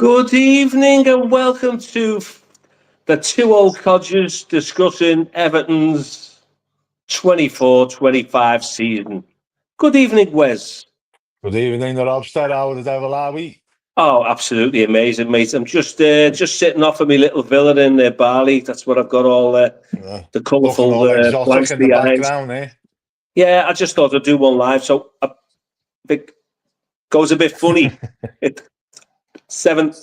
Good evening and welcome to the two old codgers discussing Everton's 24-25 season. Good evening, Wez. Good evening, Robster. How the devil are we? Oh, absolutely amazing, mate. I'm just sitting off of my little villa in Bali. That's what I've got all the colourful all exotic plants in the behind. background, eh? Yeah, I just thought I'd do one live, so it goes a bit funny. 7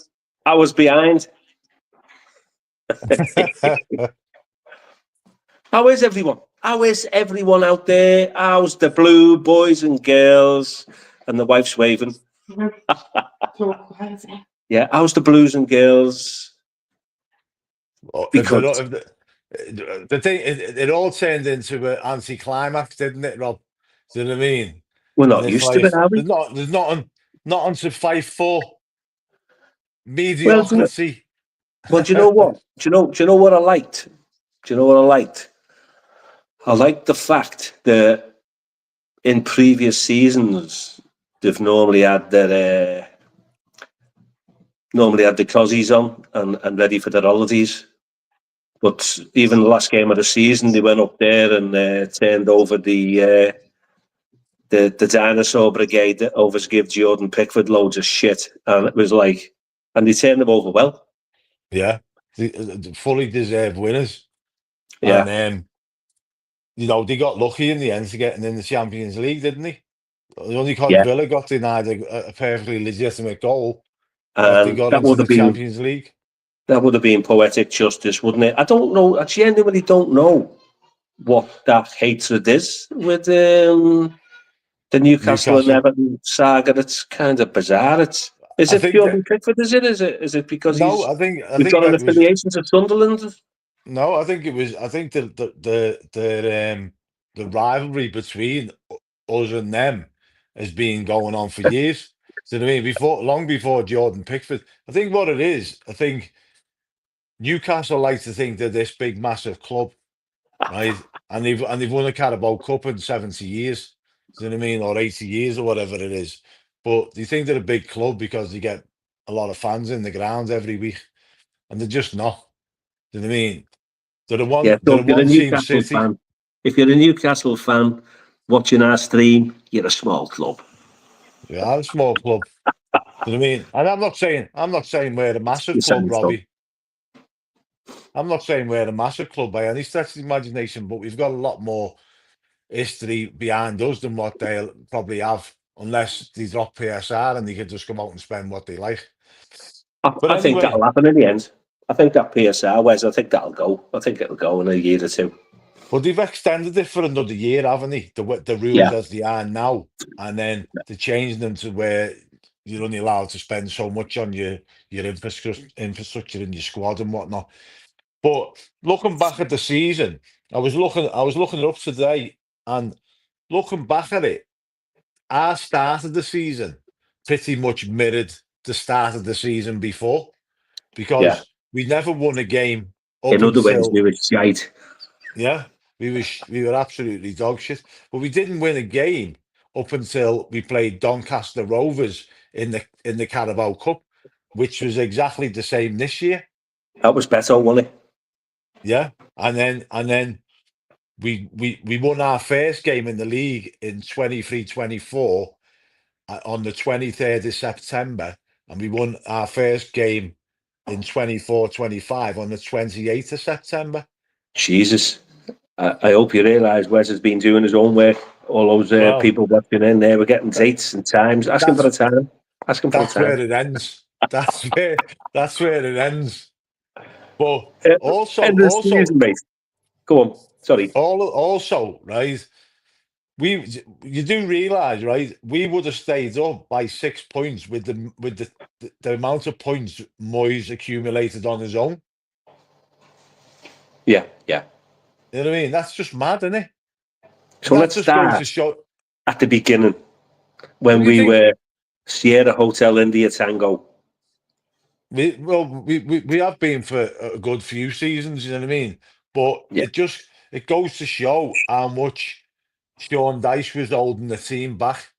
hours behind. How is everyone? How is everyone out there? How's the blue boys and girls? And the wife's waving. Yeah, how's the blues and girls? Because the thing, it all turned into an anti-climax, didn't it, Rob? Do you know what I mean? We're not used to it, are we? There's nothing to fight for. do Mediocrity. you know what? Do you know what I liked? Do you know what I liked? I liked the fact that in previous seasons they've normally had the cozies on and ready for their holidays. But even the last game of the season, they went up there and turned over the dinosaur brigade that always give Jordan Pickford loads of shit, and it was like, and they turned them over well. Yeah, fully deserved winners. Yeah, and they got lucky in the end to getting in the Champions League, didn't they? Only because Villa got denied a perfectly legitimate goal. That they got into the Champions League. That would have been poetic justice, wouldn't it? I don't know. I genuinely don't know what that hatred is with the Newcastle and Everton saga. It's kind of bizarre. Is it Jordan Pickford? Is it because he's got an affiliation to Sunderland? No, I think it was. I think the rivalry between us and them has been going on for years. So I mean, long before Jordan Pickford. I think what it is. I think Newcastle likes to think they're this big, massive club, right? And they've won a Carabao Cup in 70 years. Do you know what I mean? Or 80 years or whatever it is. But they think they're a big club because they get a lot of fans in the ground every week, and they're just not. Do you know what I mean? They're the one. Yeah, They're the one team city. Fan, if you're a Newcastle fan watching our stream, you're a small club. Yeah, I'm a small club. Do you know what I mean? And I'm not saying we're a massive club, Robbie. I'm not saying we're a massive club by any stretch of the imagination, but we've got a lot more history behind us than what they'll probably have, unless they drop PSR and they can just come out and spend what they like. But I think that'll happen in the end. I think that PSR, Wes, I think that'll go. I think it'll go in a year or two. Well, they've extended it for another year, haven't they? The rules as they are now, and then they're changing them to where you're only allowed to spend so much on your infrastructure in your squad and whatnot. But looking back at the season, I was looking it up today, and looking back at it, our start of the season pretty much mirrored the start of the season before, because we never won a game. In other ways, we were shite. Yeah, we were absolutely dog shit, but we didn't win a game up until we played Doncaster Rovers in the Carabao Cup, which was exactly the same this year. That was better, wasn't it? Yeah, and then we won our first game in the league in 23-24 on the 23rd of September, and we won our first game in 24-25 on the 28th of September. Jesus. I hope you realise Wes has been doing his own work. All those people watching in there were getting dates and times. Ask him for a time. That's where it ends. That's where it ends. But also, mate. Go on. Sorry. Also, right? You do realise, right? We would have stayed up by 6 points with the amount of points Moyes accumulated on his own. Yeah. You know what I mean? That's just mad, isn't it? So let's start at the beginning when we were Sierra Hotel India Tango. We have been for a good few seasons, you know what I mean? But it goes to show how much Sean Dyche was holding the team back.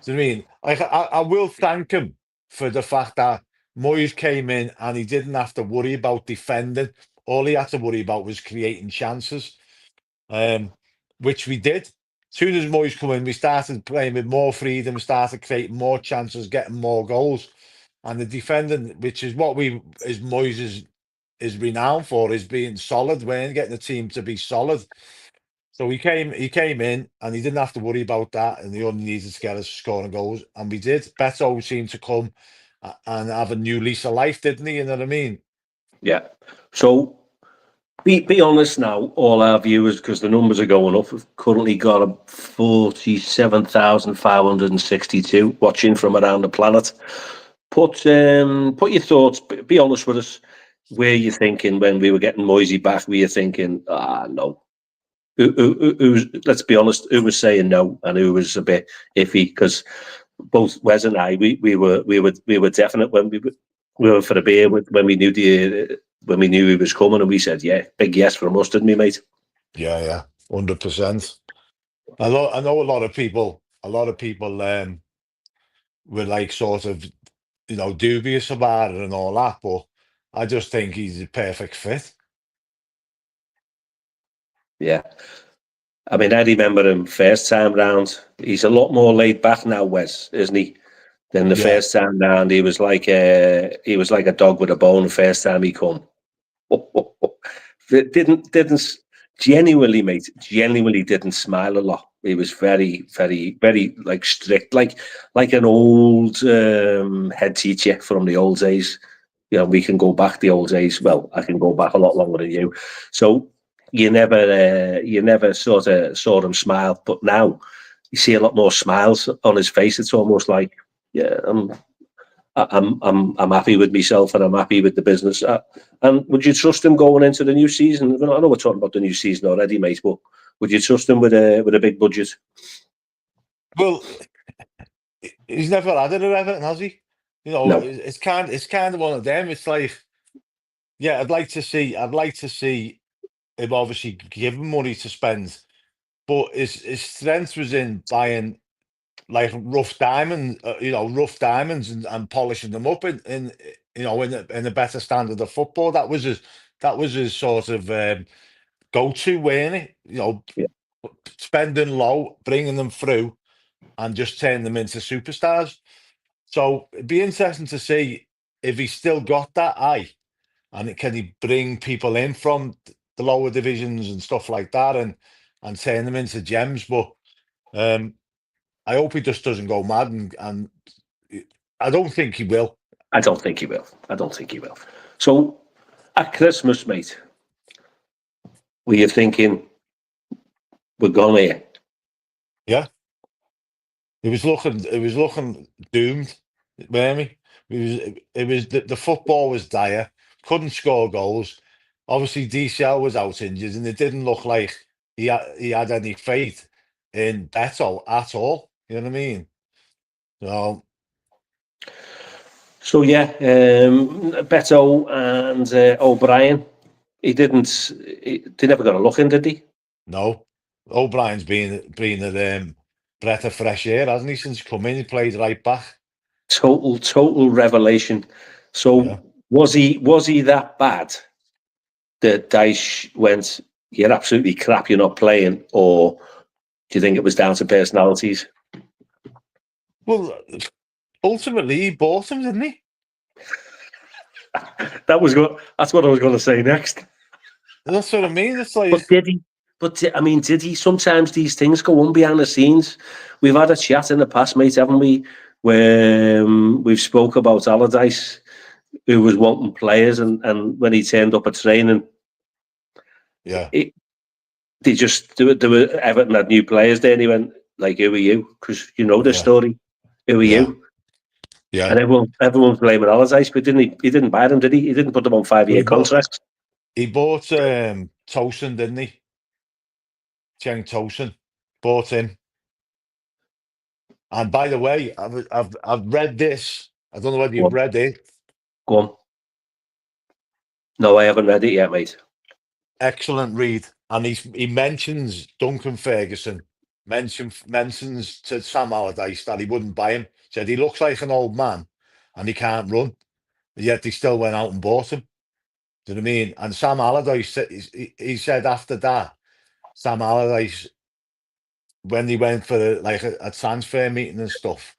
Do you know what I mean? I will thank him for the fact that Moyes came in and he didn't have to worry about defending. All he had to worry about was creating chances, which we did. As soon as Moyes come in, we started playing with more freedom, started creating more chances, getting more goals. And the defending, which is what Moyes is renowned for, is being solid. We're getting the team to be solid. So he came in and he didn't have to worry about that, and he only needed to get us scoring goals, and we did. Beto seemed to come and have a new lease of life, didn't he? You know what I mean? Yeah. So be honest now, all our viewers, because the numbers are going up. We've currently got a 47,562 watching from around the planet. Put your thoughts. Be honest with us. Where you thinking when we were getting Moisey back? Were you thinking, no? Let's be honest. Who was saying no, and who was a bit iffy? Because both Wes and I, we were definite when we were for a beer when we knew he was coming, and we said, yeah, big yes from us, didn't we, mate? Yeah, 100%. I know a lot of people. Were like sort of, dubious about it and all that, but I just think he's a perfect fit. Yeah. I mean, I remember him first time round. He's a lot more laid back now, Wes, isn't he? Than the first time round. He was like a dog with a bone the first time he come. Didn't genuinely, mate. Genuinely didn't smile a lot. He was very, very, very like strict, like an old head teacher from the old days. We can go back the old days. Well, I can go back a lot longer than you. So you never sort of saw him smile. But now you see a lot more smiles on his face. It's almost like, yeah, I'm happy with myself and I'm happy with the business. And would you trust him going into the new season? I know we're talking about the new season already, mate, but would you trust him with a big budget? Well, he's never had it at Everton, has he? No. It's kind of one of them. It's like, yeah, I'd like to see him obviously given money to spend, but his strength was in buying like rough diamonds and polishing them up in a better standard of football. That was his sort of go-to, weren't it? Yeah. Spending low, bringing them through, and just turning them into superstars. So it'd be interesting to see if he's still got that eye, and can he bring people in from the lower divisions and stuff like that, and turn them into gems. But I hope he just doesn't go mad, and I don't think he will. I don't think he will. So at Christmas, mate, were you thinking we're gone here? Yeah. It was looking doomed, weren't we? The football was dire. Couldn't score goals. Obviously, DCL was out injured, and it didn't look like he had any faith in Beto at all. You know what I mean? So yeah, Beto and O'Brien. They never got a look in, did he? No. O'Brien's been a breath of fresh air, hasn't he? Since come in, he played right back. Total revelation. So Yeah. was he that bad that Dyche went, you're absolutely crap, you're not playing, or do you think it was down to personalities? Well, ultimately, he bought him, didn't he? That's what I was going to say next. That's what I mean. It's like, but did he? Did he? Sometimes these things go on behind the scenes. We've had a chat in the past, mate, haven't we? Where we've spoke about Allardyce, who was wanting players, and when he turned up at training, yeah, they were Everton had new players there, and he went like, "Who are you?" Because you know the story. Who are you? Yeah. And everyone's blaming Allardyce, but didn't he? He didn't buy them, did he? He didn't put them on 5-year contracts. He bought Tosin, didn't he? Cheng Tosin bought him. And by the way, I've read this. I don't know whether you've read it. Go on. No, I haven't read it yet, mate. Excellent read. And he mentions Duncan Ferguson, mentions to Sam Allardyce that he wouldn't buy him. Said he looks like an old man and he can't run. yet they still went out and bought him. Do you know what I mean? And Sam Allardyce said, he said after that, Sam Allardyce, when he went for a transfer meeting and stuff,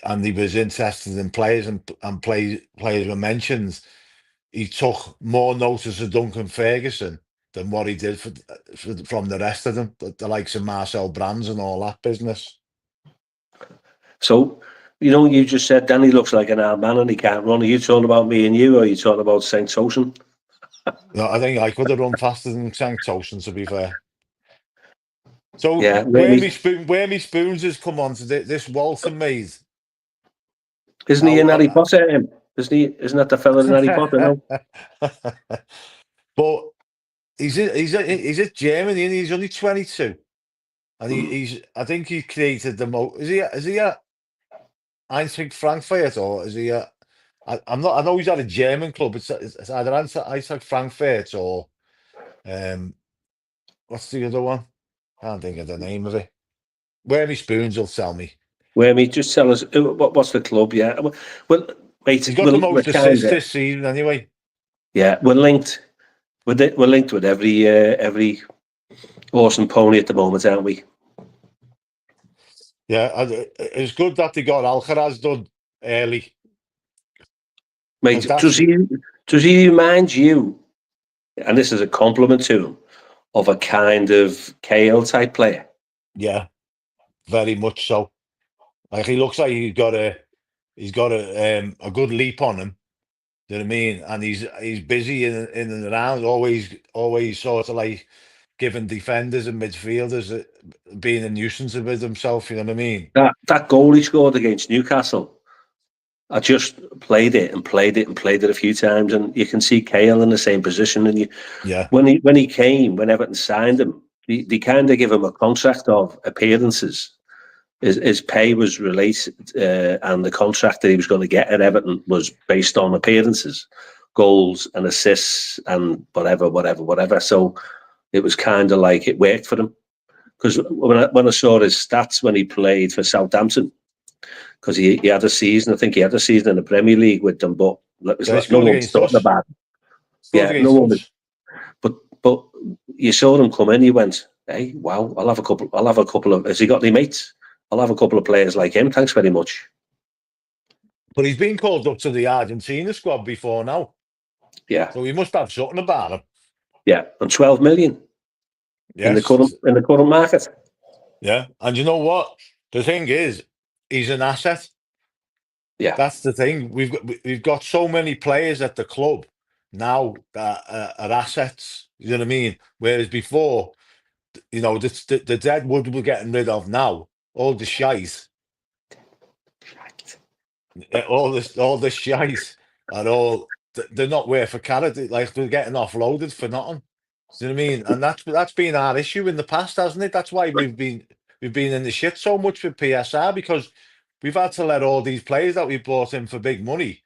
and he was interested in players and players were mentioned, he took more notice of Duncan Ferguson than what he did from the rest of them, the likes of Marcel Brands and all that business. So, you just said Danny looks like an old man and he can't run. Are you talking about me and you, or are you talking about St. Tosin? No, I think I could have run faster than St. Tosin, to be fair. So, Yeah, where me spoons has come on to this Walton maid. Isn't he in Harry Potter? Isn't that the fella in Harry Potter? No? But he's at Germany and he's only 22, and I think he created the most. Is he at Eintracht Frankfurt, or is he at? I'm not. I know he's at a German club. It's either Eintracht Frankfurt or what's the other one? I can't think of the name of it. Where me spoons will tell me. Where me just tell us what's the club? Yeah, well, mate, he's got the most assists this season anyway. Yeah, we're linked. We're linked with every horse and pony at the moment, aren't we? Yeah, it's good that they got Alcaraz done early. Mate, does he remind you, and this is a compliment to him, of a kind of KL type player? Yeah, very much so. Like, he looks like he's got a good leap on him. Do you know what I mean? And he's busy in and around, always sort of like giving defenders and midfielders being a nuisance with himself. You know what I mean? That goal he scored against Newcastle, I just played it a few times, and you can see Kale in the same position. And when he came, when Everton signed him, they kind of give him a contract of appearances. His pay was related, and the contract that he was going to get at Everton was based on appearances, goals and assists, and whatever. So it was kind of like it worked for him. Because when I saw his stats when he played for Southampton, because he had a season, I think he had a season in the Premier League with them, but no one's talking about it. Yeah, no one. But you saw him come in, you went, hey, wow, I'll have a couple of. Has he got any mates? I'll have a couple of players like him. Thanks very much. But he's been called up to the Argentina squad before now. Yeah. So he must have something about him. Yeah, and 12 million. Yes. in the current market. Yeah, and you know what? The thing is, he's an asset. Yeah, that's the thing. We've got so many players at the club now that are assets. You know what I mean? Whereas before, the dead wood we're getting rid of now. All the shite. All this shite are all. They're not worth a carrot. Like, they're getting offloaded for nothing. Do you know what I mean? And that's been our issue in the past, hasn't it? That's why we've been in the shit so much with PSR, because we've had to let all these players that we brought in for big money,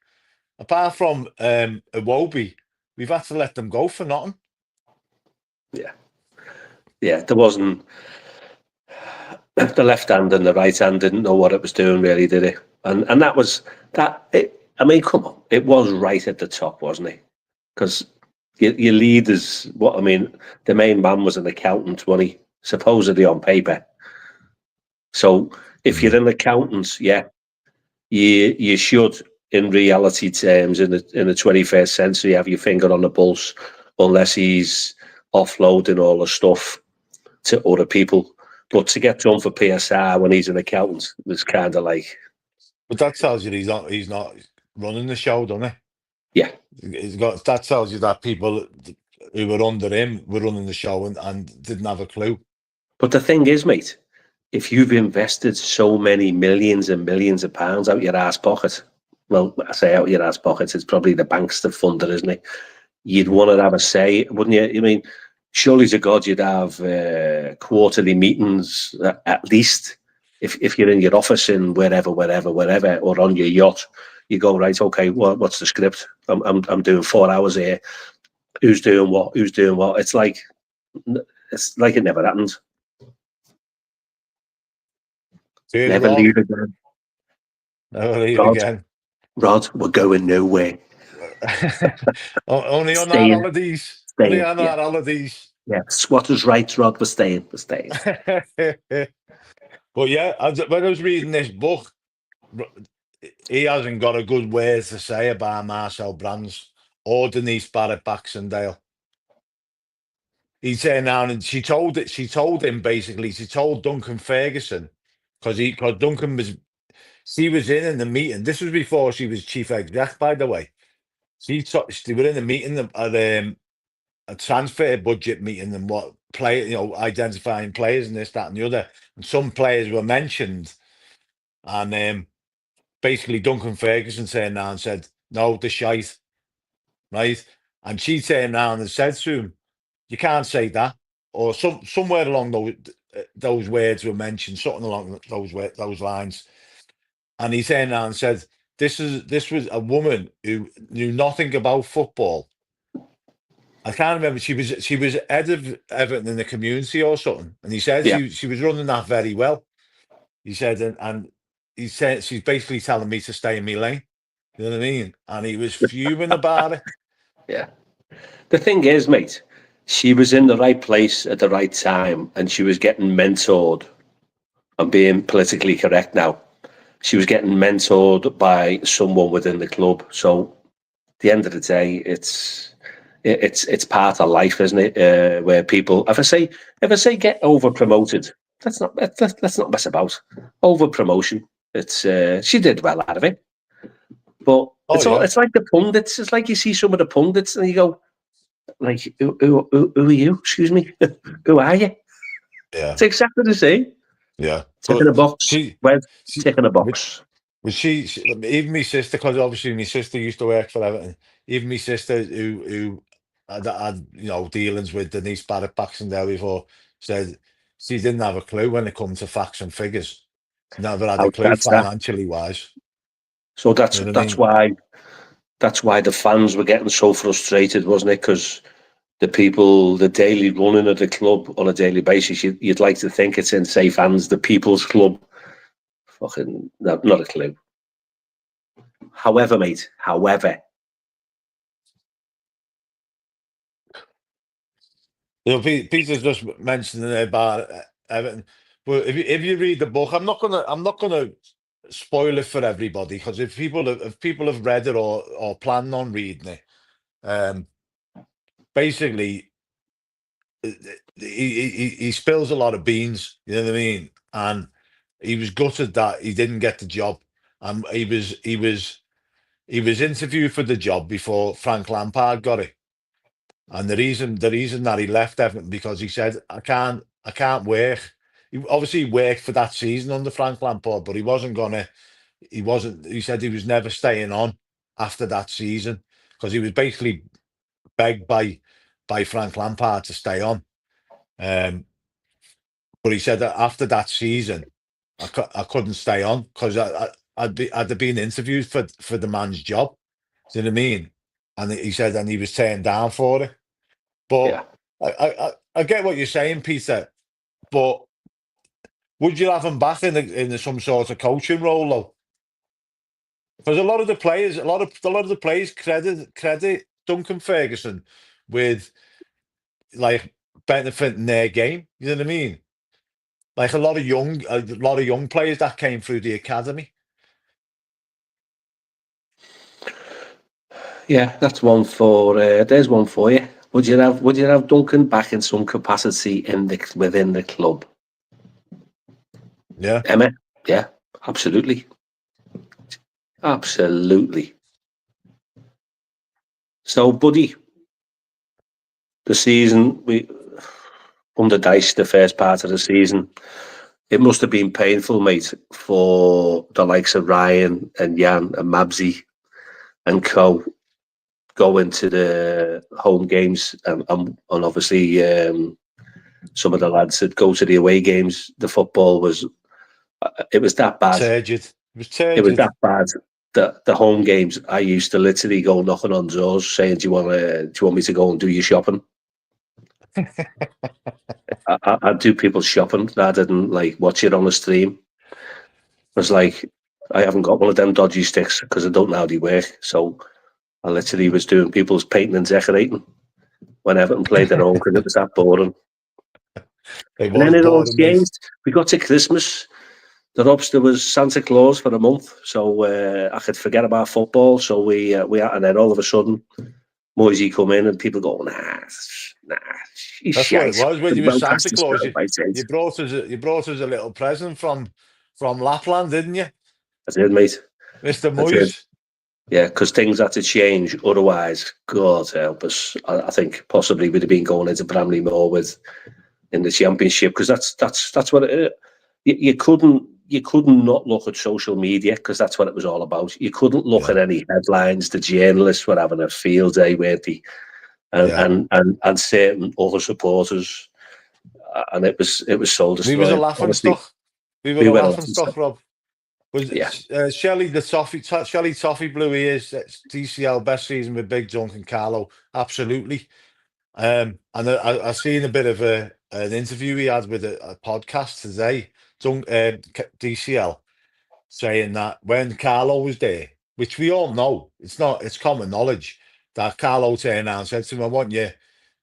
apart from Iwobi, we've had to let them go for nothing. Yeah. There wasn't the left hand and the right hand didn't know what it was doing, really, did it? And that was that. I mean, come on, it was right at the top, wasn't it? Because your leaders, the main man was an accountant, wasn't he? Supposedly on paper. So if you're an accountant, you should, in reality terms, in the 21st century, have your finger on the pulse, unless he's offloading all the stuff to other people. But to get done for PSR when he's an accountant was kind of like. But that tells you he's not running the show, doesn't it? Yeah. That tells you that people who were under him were running the show and didn't have a clue. But the thing is, mate, if you've invested so many millions and millions of pounds out your ass pocket, well, I say out your ass pocket, it's probably the banks that fund it, isn't it? You'd want to have a say, wouldn't you? I mean, surely to God you'd have quarterly meetings at least. If you're in your office in wherever, or on your yacht, you go, right, okay, what's the script? I'm doing 4 hours here. Who's doing what? It's like it never happened. Never leave again. Never leave again. Rod, we're going nowhere. Only on our Staying. holidays. Staying, Only on yeah. our holidays. Yeah, squatters' rights, Rod. We're staying. We're staying. But yeah, when I was reading this book, he hasn't got a good word to say about Marcel Brands or Denise Barrett Baxendale. He turned around and she told him basically, she told Duncan Ferguson, because Duncan she was in the meeting. This was before she was chief exec, by the way. They were in a meeting at a transfer budget meeting and identifying players and this, that, and the other. And some players were mentioned, and basically Duncan Ferguson turned around and said, "No, the shite," right? And she turned around and said to him, "You can't say that," or somewhere along those words were mentioned, something along those lines. And he turned around and said, This was a woman who knew nothing about football. I can't remember. She was head of Everton in the community or something, and he said she was running that very well. He said, and he said she's basically telling me to stay in my lane. You know what I mean? And he was fuming about it. Yeah. The thing is, mate, she was in the right place at the right time, and she was getting mentored. I'm being politically correct now. She was getting mentored by someone within the club. So, at the end of the day, it's part of life, isn't it? Where people, if I say get over promoted, let's not mess about. Over promotion. It's she did well out of it, but it's like the pundits. It's like you see some of the pundits and you go, like, who are you? Excuse me, who are you? Yeah, it's exactly the same. Yeah, ticking a box. Ticking a box. Was she even my sister? Because obviously my sister used to work for Everton. Even my sister, who had dealings with Denise Barrett Baxendale before, said she didn't have a clue when it comes to facts and figures. Never had a clue financially wise. So that's why the fans were getting so frustrated, wasn't it? Because the people, the daily running of the club on a daily basis, you'd like to think it's in safe hands. The people's club, fucking not a clue. However, mate, Peter's just mentioning about Everton, but if you read the book, I'm not gonna spoil it for everybody, because if people have read it or plan on reading it, basically he spills a lot of beans. You know what I mean? And he was gutted that he didn't get the job, and he was interviewed for the job before Frank Lampard got it. And the reason that he left Everton, because he said, I can't work. He obviously worked for that season under Frank Lampard, but he said he was never staying on after that season, because he was basically begged by Frank Lampard to stay on. But he said that after that season, I couldn't stay on, because I'd been interviewed for the man's job. Do you know what I mean? And he said, and he was turned down for it. But I get what you're saying, Peter. But would you have him back in some sort of coaching role, though? Because a lot of the players credit Duncan Ferguson with, like, benefiting their game. You know what I mean? Like a lot of young players that came through the academy. Yeah, that's one for. There's one for you. Would you have Duncan back in some capacity within the club? Yeah, Emma. Yeah, absolutely. So, buddy, the season under Dyche, the first part of the season, it must have been painful, mate, for the likes of Ryan and Jan and Mabsy and co. Go into the home games and obviously some of the lads that go to the away games. The football was that bad. turgid. It was that bad. The home games, I used to literally go knocking on doors saying, "Do you want me to go and do your shopping?" I'd do people's shopping rather than like watch it on a stream. It was like, I haven't got one of them dodgy sticks because I don't know how they work. So I literally was doing people's painting and decorating when Everton played their own because it was that boring. It And then was it all boring, mate. changed. We got to Christmas. The Robster was Santa Claus for a month, so I could forget about football. So we and then all of a sudden, Moyes come in and people go, nah, he's That's what shite. it was when The you were Santa well-cast Claus. by You brought us a little present from Lapland, didn't you, I did, mate. Mr. I did. Moyes? Yeah, because things had to change. Otherwise, God help us. I think possibly we'd have been going into Bramley Moore with in the Championship because that's what it. You couldn't not look at social media because that's what it was all about. You couldn't look at any headlines. The journalists were having a field day, weren't they? And certain other supporters, and it was soul We was a destroying. laughing Honestly, stock. We were we a were laughing laughing stock, stock. Rob. Was Yeah, Shelley Toffee Blue ears? That's DCL best season with Big Junk and Carlo. Absolutely. And I seen a bit of an interview he had with a podcast today, DCL, saying that when Carlo was there, which we all know, it's common knowledge that Carlo turned around and said to him, "I want you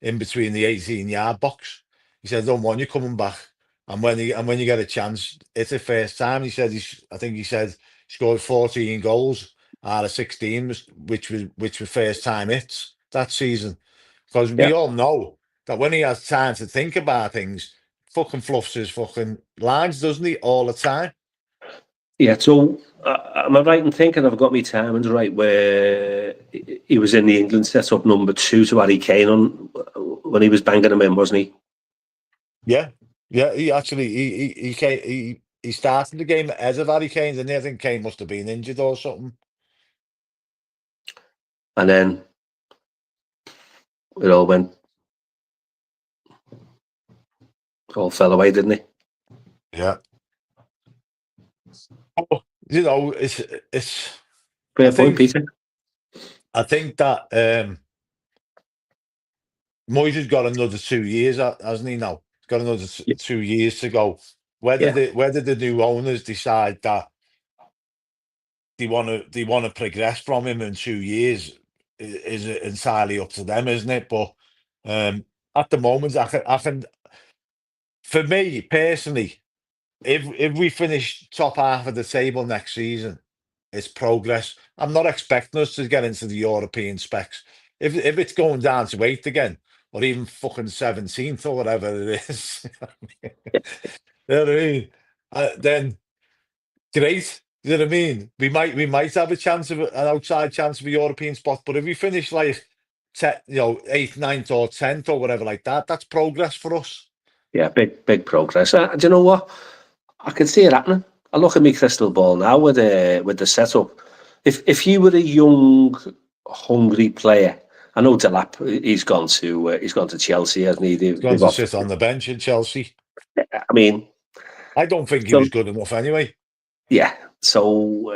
in between the 18-yard box." He said, "I don't want you coming back." And when you get a chance, it's the first time. He said I think he said he scored 14 goals out of 16, which were first time hits that season. Because yeah, we all know that when he has time to think about things, fucking fluffs his fucking lines, doesn't he, all the time? yeah. So am I right in thinking I've got my timings right? Where he was in the England setup number 2 to Harry Kane on when he was banging him in, wasn't he? Yeah, yeah. He actually he started the game ahead of Harry Kane, and I think Kane must have been injured or something. And then it all fell away, didn't it? Yeah. Oh, you know, it's. Fair point, Peter. I think that Moyes has got another 2 years, hasn't he? Now he's got another 2 years to go. Whether the new owners decide that they want to progress from him in 2 years is entirely up to them, isn't it? But at the moment, I can, for me personally, if we finish top half of the table next season, it's progress. I'm not expecting us to get into the European specs. If it's going down to 8th again, or even fucking 17th or whatever it is, you know what I mean? Then great. You know what I mean? We might have a chance of an outside chance of a European spot, but if we finish like 8th, 9th, or 10th or whatever like that, that's progress for us. Yeah, big progress. Do you know what? I can see it happening. I look at my crystal ball now with the setup. If you were a young, hungry player, I know Delap. He's gone to Chelsea, hasn't he? He's going to sit on the bench in Chelsea. I mean, I don't think he so, was good enough anyway. yeah. So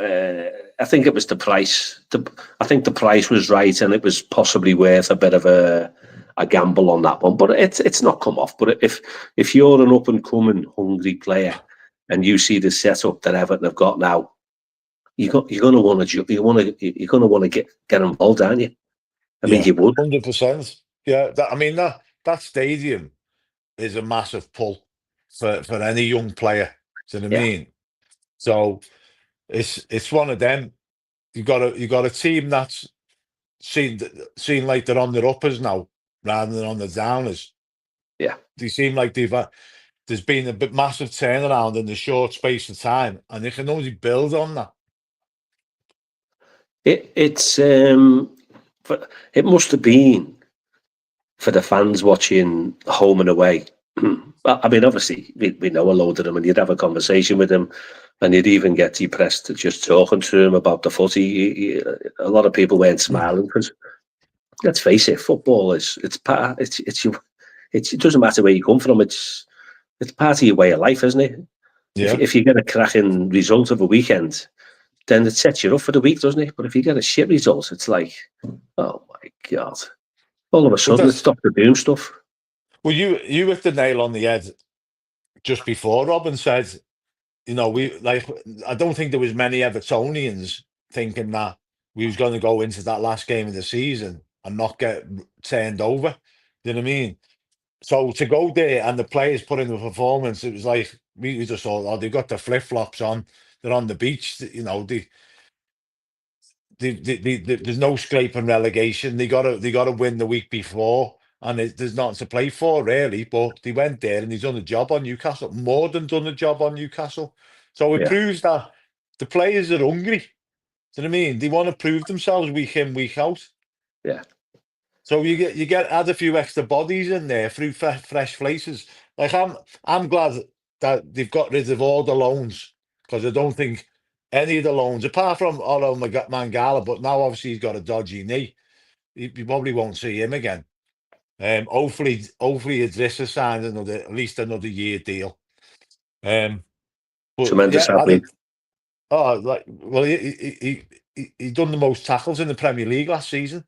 I think it was the price. I think the price was right, and it was possibly worth a bit of a gamble on that one. But it's not come off. But if you're an up and coming hungry player, and you see the setup that Everton have got now, you're going to want to get involved, aren't you? I mean, you would. 100%. Yeah, that stadium is a massive pull for any young player. Do you know what I Yeah, mean? So it's one of them. You got a team that's seen like they're on their uppers now rather than on the downers. yeah. They seem like there's been a bit massive turnaround in the short space of time, and they can only build on that. But it must have been for the fans watching home and away. Well, I mean, obviously, we know a load of them, and you'd have a conversation with them, and you'd even get depressed just talking to them about the footy. A lot of people weren't smiling because, let's face it, football it's part. It doesn't matter where you come from. It's part of your way of life, isn't it? Yeah. If you get a cracking result of a weekend, then it sets you up for the week, doesn't it? But if you get a shit result, it's like, oh my God. All of a sudden, it's Dr. Doom stuff. Well, you hit the nail on the head just before. Robin said I don't think there was many Evertonians thinking that we was going to go into that last game of the season and not get turned over. You know what I mean? So to go there and the players put in the performance, it was like we just thought, oh, they've got the flip flops on, they're on the beach. There's no scraping relegation. They got to win the week before, and there's nothing to play for really. But they went there and he's done a job on Newcastle, more than done a job on Newcastle. So it proves that the players are hungry. Do you know what I mean? They want to prove themselves week in, week out. Yeah. So you get add a few extra bodies in there through fresh faces. Like I'm glad that they've got rid of all the loans, because I don't think any of the loans, apart from Olo Mangala, but now obviously he's got a dodgy knee. You probably won't see him again. Hopefully Idrissa signed at least another year deal. But Tremendous yeah, athlete. he done the most tackles in the Premier League last season.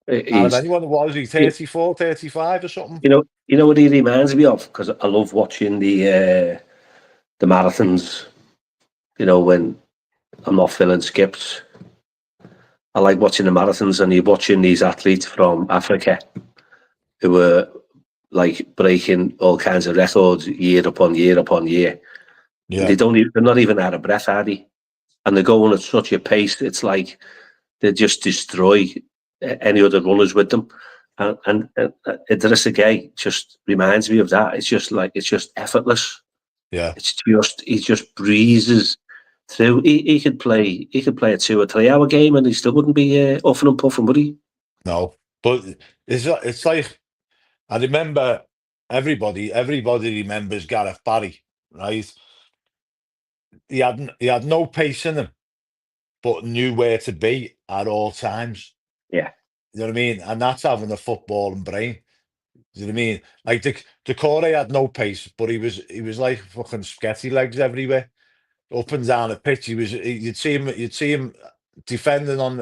Out of He's, anyone, was he 34, 35 or something? you know what he reminds me of? Because I love watching the marathons. When I'm not filling skips, I like watching the marathons, and you're watching these athletes from Africa who were like breaking all kinds of records year upon year upon year. Yeah. They're not even out of breath, are they? And they're going at such a pace. It's like they just destroy any other runners with them. And Idrissa Gueye just reminds me of that. It's just effortless. Yeah. He just breezes through. He could play a 2 or 3 hour game and he still wouldn't be huffing and puffing, would he? No, but it's like, I remember everybody remembers Gareth Barry, right? He had no pace in him, but knew where to be at all times. Yeah. You know what I mean? And that's having a footballing brain. You know what I mean? Like Decore had no pace, but he was like fucking spaghetti legs everywhere, up and down the pitch. You'd see him defending on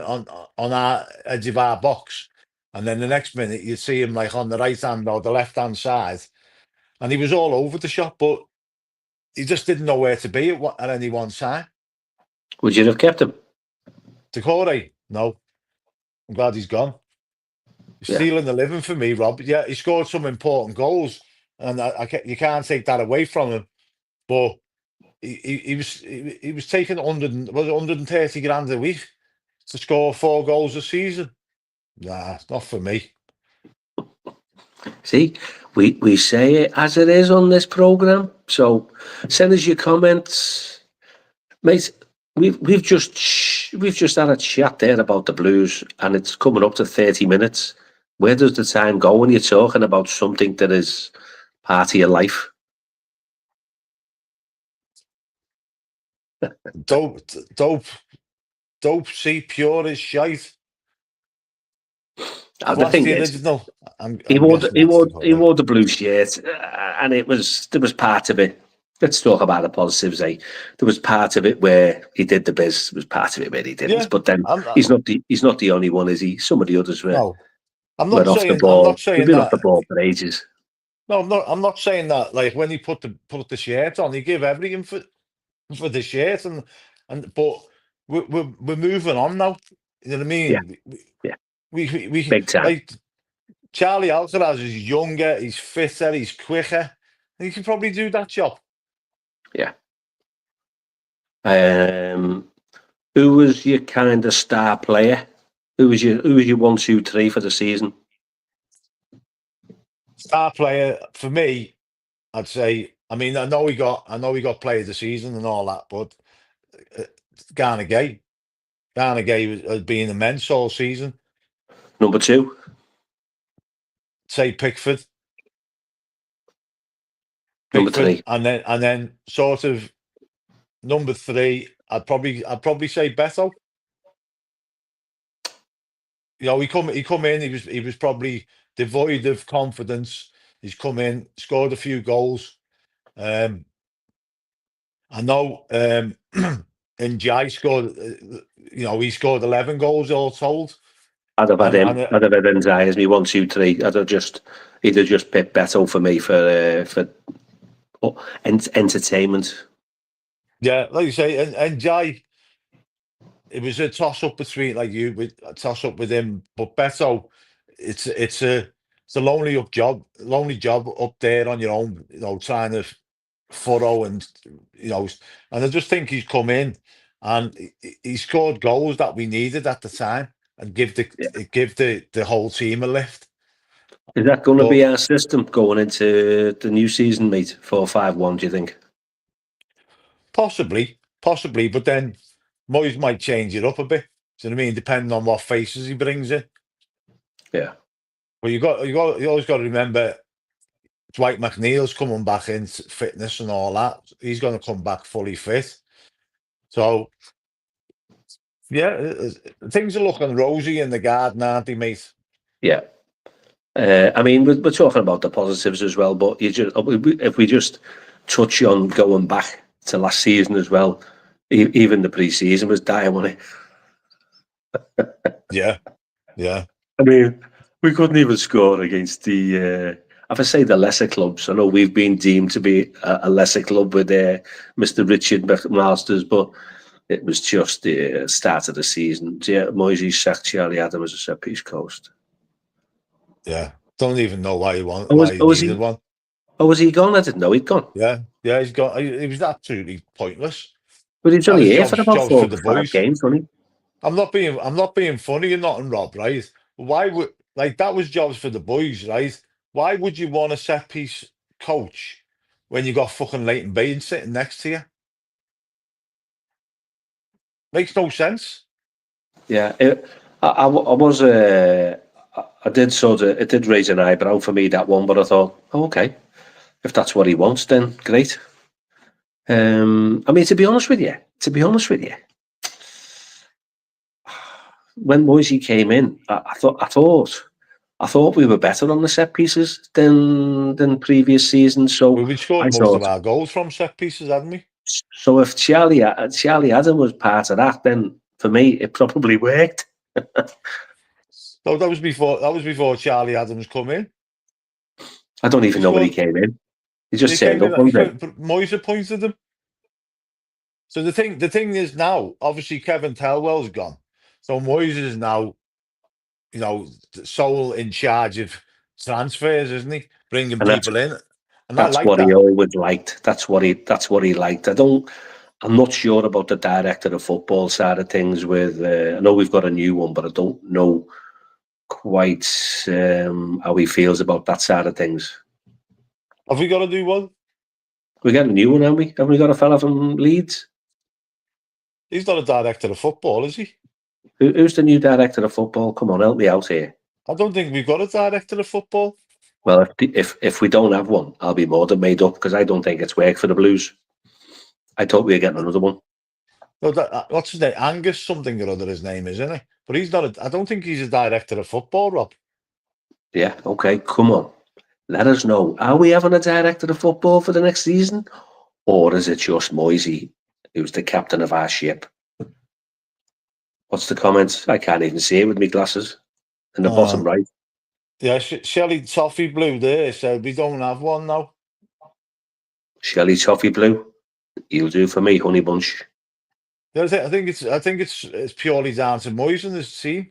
our edge of our box, and then the next minute you'd see him like on the right hand or the left hand side, and he was all over the shop, but he just didn't know where to be at any one time. Would you have kept him? Decore? No. I'm glad he's gone. He's stealing the living for me, Rob. Yeah, he scored some important goals, and you can't take that away from him. But he was taking 130 grand a week to score 4 goals a season. Nah, not for me. See, we say it as it is on this programme. So send us your comments, mate. We've just had a chat there about the Blues, and it's coming up to 30 minutes. Where does the time go when you're talking about something that is part of your life? Dope, see, pure as shite. The thing the is, original. He wore the blue shirt, and there was part of it. Let's talk about the positives. There was part of it where he did the biz. There was part of it where he didn't. Yeah, but then he's not the only one, is he? Some of the others were. No, I'm not saying They've been off the ball for ages. No, I'm not saying that. Like when he put the shirt on, he gave everything for the shirt, but we're moving on now. You know what I mean? Yeah. We big time. Like Charlie Alcaraz is younger, he's fitter, he's quicker, and he can probably do that job. Yeah. Who was your kind of star player? Who was your 1, 2, 3 for the season? Star player for me, I'd say. I mean, I know we got player of the season and all that, but Garner Gueye has been immense all season. Number 2, say Pickford. Number 3, and then sort of number 3. I'd probably say Beto. You know, he come in. He was probably devoid of confidence. He's come in, scored a few goals. I know, and Jai scored. He scored 11 goals all told. I'd have had him. I'd have had Nzai as me 1, 2, 3. He'd have just picked Beto for me for entertainment. Yeah, like you say, and Jai, it was a toss up between with a toss up with him, but Beto, it's a lonely job up there on your own, trying to furrow and you know, and I just think he's come in and he scored goals that we needed at the time and give the whole team a lift. Is that going to But be our system going into the new season, mate? 4-5-1, do you think? possibly, but then Moyes might change it up a bit. Do you know what I mean? Depending on what faces he brings in. Yeah. Well, you always got to remember Dwight McNeil's coming back in fitness and all that. He's going to come back fully fit. So yeah, things are looking rosy in the garden, aren't they, mate? Yeah. I mean, we're talking about the positives as well, but if we just touch on going back to last season as well, even the pre-season was dire, wasn't it? Yeah. I mean, we couldn't even score against the. If I say the lesser clubs, I know we've been deemed to be a lesser club with Mr. Richard Masters, but it was just the start of the season. Yeah, Moyes sacked Charlie Adams as a set-piece coach. Yeah. Don't even know why Was he needed one. Oh, was he gone? I didn't know he'd gone. Yeah, he's got. He was absolutely pointless. But he was That only was here for about jobs for 4 the or 5 boys. games, wasn't he? I'm not being funny or nothing, Rob. Right? Why would that was jobs for the boys, right? Why would you want a set piece coach when you got fucking Leighton Baines sitting next to you? Makes no sense. Yeah, I was. I did it did raise an eyebrow for me, that one, but I thought, oh, okay, if that's what he wants, then great. I mean, to be honest with you, when Moisey came in, I thought we were better on the set pieces than previous seasons. So We I scored most of thought, our goals from set pieces, hadn't we? so if Charlie Adam was part of that, then for me it probably worked. No, that was before Charlie Adams come in. I don't even He know when he scored. came in. He He just turned came up in. one day. Moyes appointed him. So the thing is now, obviously Kevin Tellwell's gone. So Moyes is now, sole in charge of transfers, isn't he? Bringing And people in, and I that's like what he that. always liked. That's what he liked. I'm not sure about the director of football side of things. I know we've got a new one, but I don't know quite how he feels about that side of things. Have we got to do one? We got a new one, haven't we? Haven't we got a fella from Leeds? He's not a director of football, is he? Who's the new director of football? Come on, help me out here. I don't think we've got a director of football. Well, if we don't have one, I'll be more than made up, because I don't think it's worked for the Blues. I thought we were getting another one. No, what's his name? Angus something or other. His name is, isn't he? But he's not. I don't think he's a director of football, Rob. Yeah, okay, come on. Let us know. Are we having a director of football for the next season? Or is it just Moisey, who's the captain of our ship? What's the comments? I can't even see it with my glasses. In the bottom right. Yeah, Shelley Toffee Blue there said we don't have one now. Shelley Toffee Blue. You'll do for me, Honey Bunch. I think it's purely down to Moyes and his team.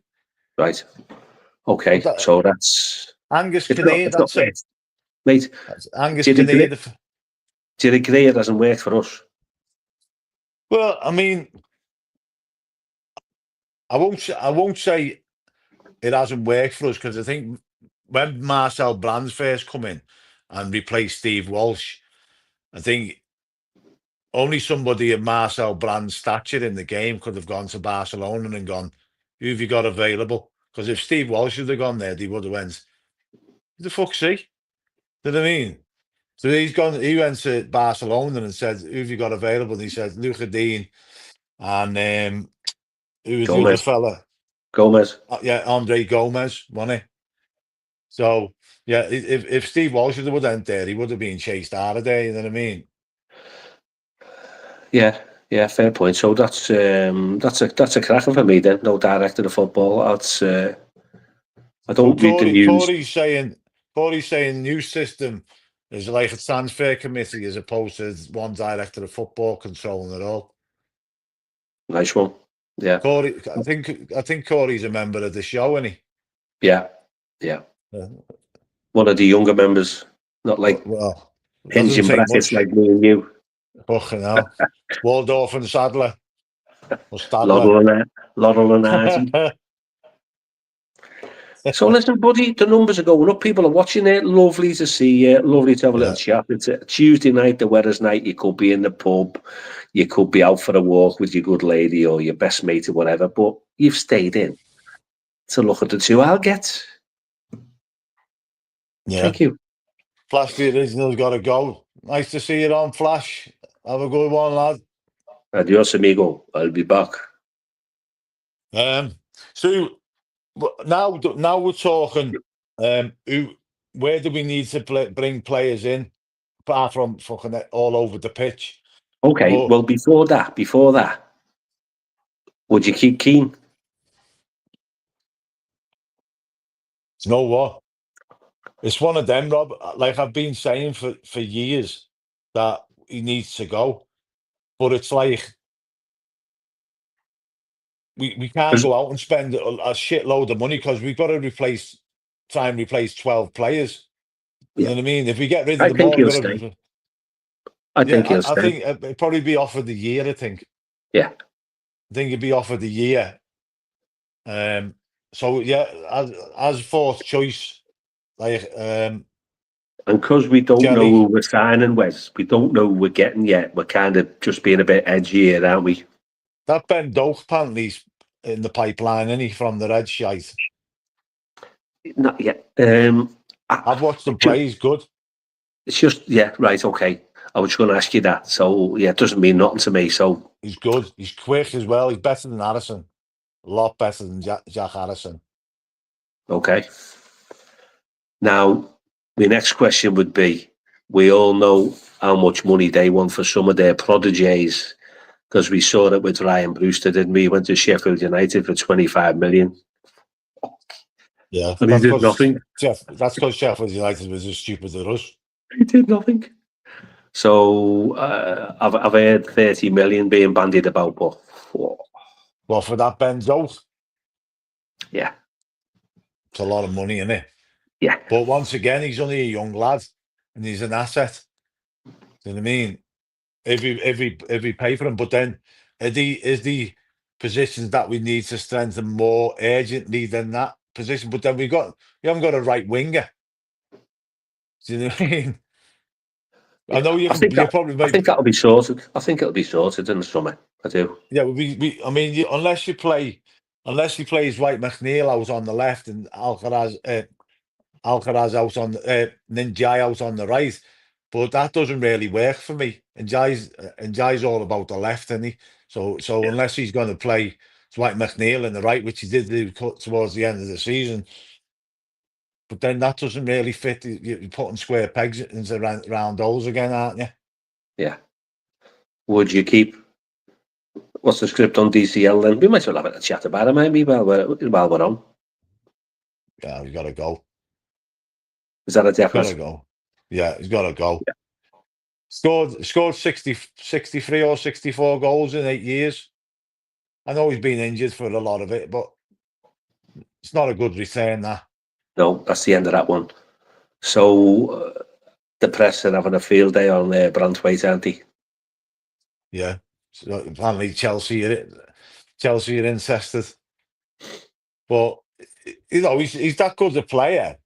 Right. Okay, so that's Angus Kinnear. That's it, mate. That's Angus Kinnear. Do you agree it hasn't worked for us? Well, I mean, I won't say it hasn't worked for us, because I think when Marcel Brands first come in and replaced Steve Walsh, I think only somebody of Marcel Brand's stature in the game could have gone to Barcelona and gone, who have you got available? Because if Steve Walsh would have gone there, they would have went, who the fuck's he? Do you know what I mean? So he went to Barcelona and said, who have you got available? And he said, Luca Dean and who was the other fella? Gomez. Yeah, Andre Gomez, wasn't he? So, yeah, if Steve Walsh would have went there, he would have been chased out of there, you know what I mean? Yeah, fair point. So that's a cracker for me then. No director of football. I don't read the news. Corey's saying new system Is it like a transfer committee as opposed to one director of football controlling it all? Nice one. Yeah. Corey, I think Corey's a member of the show, isn't he? Yeah. One of the younger members, not like Well, hinge doesn't in take brackets much. like me and you. Fucking hell. Waldorf and Sadler. Or Stadler. Laurel and Hardy. So listen, buddy, the numbers are going up. People are watching it. Lovely to see you. Lovely to have a little chat. It's a Tuesday night, the weather's night. You could be in the pub. You could be out for a walk with your good lady or your best mate or whatever. But you've stayed in to look at the two I'll get. Yeah. Thank you. Flash the Original's got to go. Nice to see you on, Flash. Have a good one, lad. Adios, amigo. I'll be back. So now we're talking. Where do we need to bring players in, apart from fucking all over the pitch? Okay. Well, before that, would you keep Keane? You know what? It's one of them, Rob. Like I've been saying for years that he needs to go, but it's like we can't go out and spend a shitload of money because we've got to try and replace 12 players. You know what I mean? If we get rid of them all, he'll stay. I think he'll stay. I think it'd probably be offered the year. I think. Yeah. I think it'd be offered the year. So yeah, as fourth choice, like and because we don't know who we're signing, Wes, we don't know who we're getting yet. We're kind of just being a bit edgy here, aren't we? That Ben Doak apparently's in the pipeline, isn't he, from the Red Shite? Not yet. I've watched him play. He's good. It's just right. Okay, I was going to ask you that. So it doesn't mean nothing to me. So he's good. He's quick as well. He's better than Harrison. A lot better than Jack Harrison. Okay. Now, my next question would be: we all know how much money they want for some of their prodigies, because we saw it with Ryan Brewster, didn't we? He went to Sheffield United for 25 million. Yeah, and he did nothing. That's because Sheffield United was as stupid as us. He did nothing. So I've heard 30 million being bandied about, but well, for that Ben Doak, yeah, it's a lot of money, isn't it? Yeah. But once again, he's only a young lad, and he's an asset. You know what I mean? If we pay for him, but then is the positions that we need to strengthen more urgently than that position? But then we haven't got a right winger. Do you know what I mean? I know you. I think that'll be sorted. I think it'll be sorted in the summer. I do. Yeah, I mean, unless you plays White McNeil out on the left and Alcaraz out on Ninjai out on the right, but that doesn't really work for me. Njai's all about the left, isn't he? So unless he's going to play White McNeil in the right, which he did do towards the end of the season, but then that doesn't really fit. You're putting square pegs into round holes again, aren't you? Yeah. Would you keep? What's the script on DCL then? We might as well have a chat about it, maybe while we're on. Yeah, he's got to go. Is that a definite? He's got to go. Yeah, he's got to go. Yeah. Scored 63 or 64 goals in 8 years. I know he's been injured for a lot of it, but it's not a good return, that. No, that's the end of that one. So the press are having a field day on Brantwaite, aren't they? Yeah. So apparently Chelsea are interested. But, he's that good a player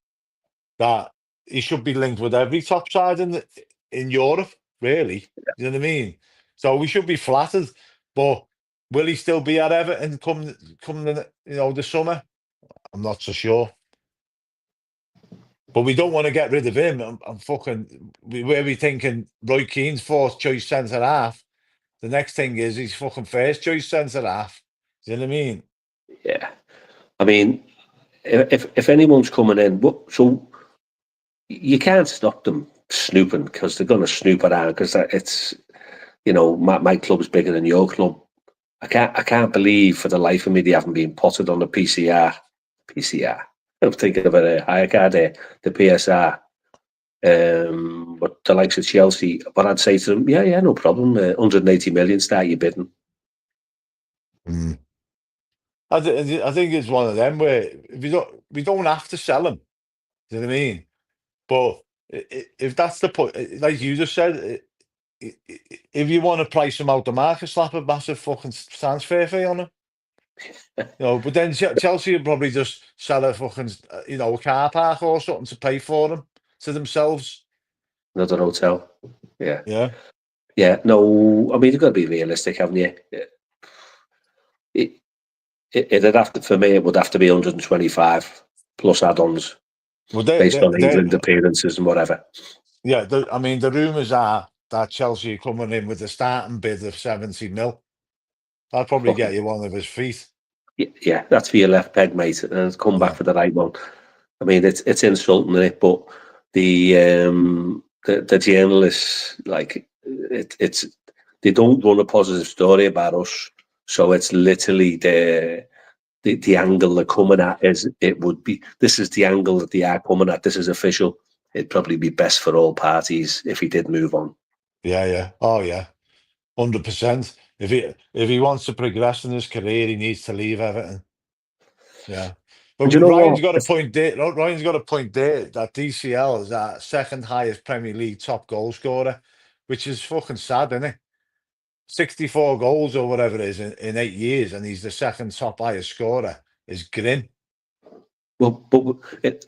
that he should be linked with every top side in Europe, really. Yeah. You know what I mean? So we should be flattered. But will he still be at Everton come the summer? I'm not so sure. But we don't want to get rid of him. Where we thinking Roy Keane's fourth choice centre half. The next thing is he's fucking first choice centre half. Do you know what I mean? Yeah. I mean, if anyone's coming in, so you can't stop them snooping, because they're going to snoop around, because it's, my club's bigger than your club. I can't believe for the life of me they haven't been potted on the PCR. I'm thinking of a higher card there, the PSR. But the likes of Chelsea, what I'd say to them, yeah, no problem. 180 million, start your bidding. Mm. I think it's one of them where we don't have to sell him. Do you know what I mean? But if that's the point, like you just said, if you want to price him out the market, slap a massive fucking transfer fee on him. But then Chelsea would probably just sell a fucking, a car park or something to pay for them to themselves. Another hotel. Yeah. Yeah. Yeah. No, I mean, you've got to be realistic, haven't you? It'd have to, for me, it would have to be 125 plus add-ons Well, based on England appearances and whatever. Yeah. I mean, the rumours are that Chelsea are coming in with a starting bid of 70 mil. That'd probably get you one of his feet. Yeah, that's for your left peg, mate, and come back for the right one. I mean, it's insulting, isn't it? But the journalists, like, it's they don't run a positive story about us, so it's literally the angle they're coming at is this is the angle that they are coming at. This is official. It'd probably be best for all parties if he did move on. Yeah. Oh yeah, 100%. If he wants to progress in his career, he needs to leave Everton. Yeah. But you know Ryan's what? got a point there. Ryan's got a point there that DCL is our second highest Premier League top goal scorer, which is fucking sad, isn't it? 64 goals or whatever it is in 8 years, and he's the second top highest scorer. Is grim. Well, but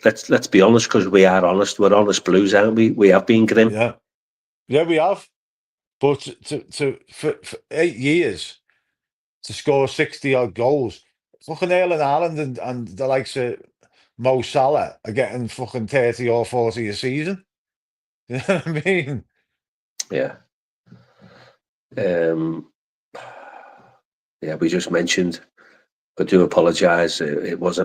let's be honest, because we are honest. We're honest Blues, aren't we? We have been grim. Yeah, we have. But for 8 years to score 60 odd goals, fucking Erling Haaland and the likes of Mo Salah are getting fucking 30 or 40 a season. You know what I mean? Yeah. Yeah, we just mentioned. I do apologise. It was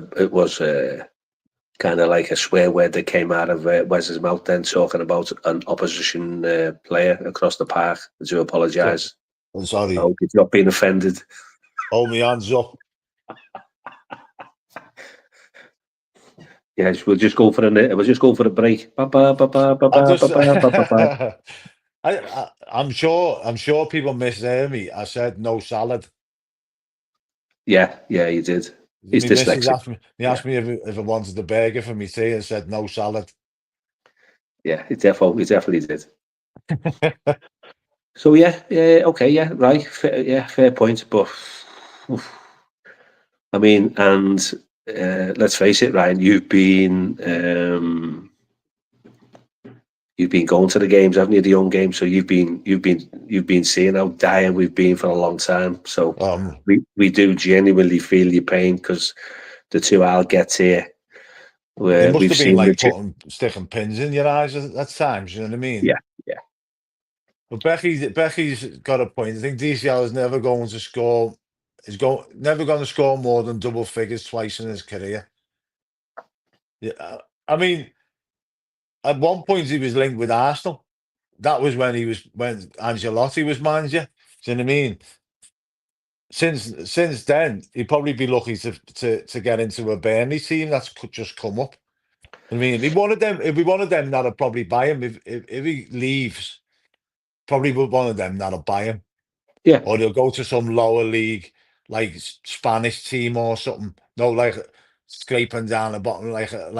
kind of like a swear word that came out of Wez's mouth then, talking about an opposition player across the park. I do apologise. I'm sorry. I hope you've not been offended. Hold me hands up. Yes, we'll just go for a break. I'm sure people misheard me. I said no salad. Yeah, you did. He's dyslexic. He asked me if I wanted the burger for me tea. I said no salad. Yeah, he definitely did. So okay, right, fair point. But I mean, and let's face it, Ryan, you've been going to the games, haven't you? The young games. So you've been seeing how dire we've been for a long time. So we do genuinely feel your pain, because the 2 I'll get here. It must have been like sticking pins in your eyes at times. You know what I mean? Yeah. But Becky's got a point. I think DCL is never going to score. Never going to score more than double figures twice in his career. Yeah, I mean, at one point he was linked with Arsenal. That was when Ancelotti was manager. Do you know what I mean? Since then, he'd probably be lucky to get into a Burnley team that's just come up. I mean, if we wanted them, that'd probably buy him. If he leaves, probably one of them that'll buy him. Yeah. Or he'll go to some lower league, like Spanish team or something. No, like scraping down the bottom, like a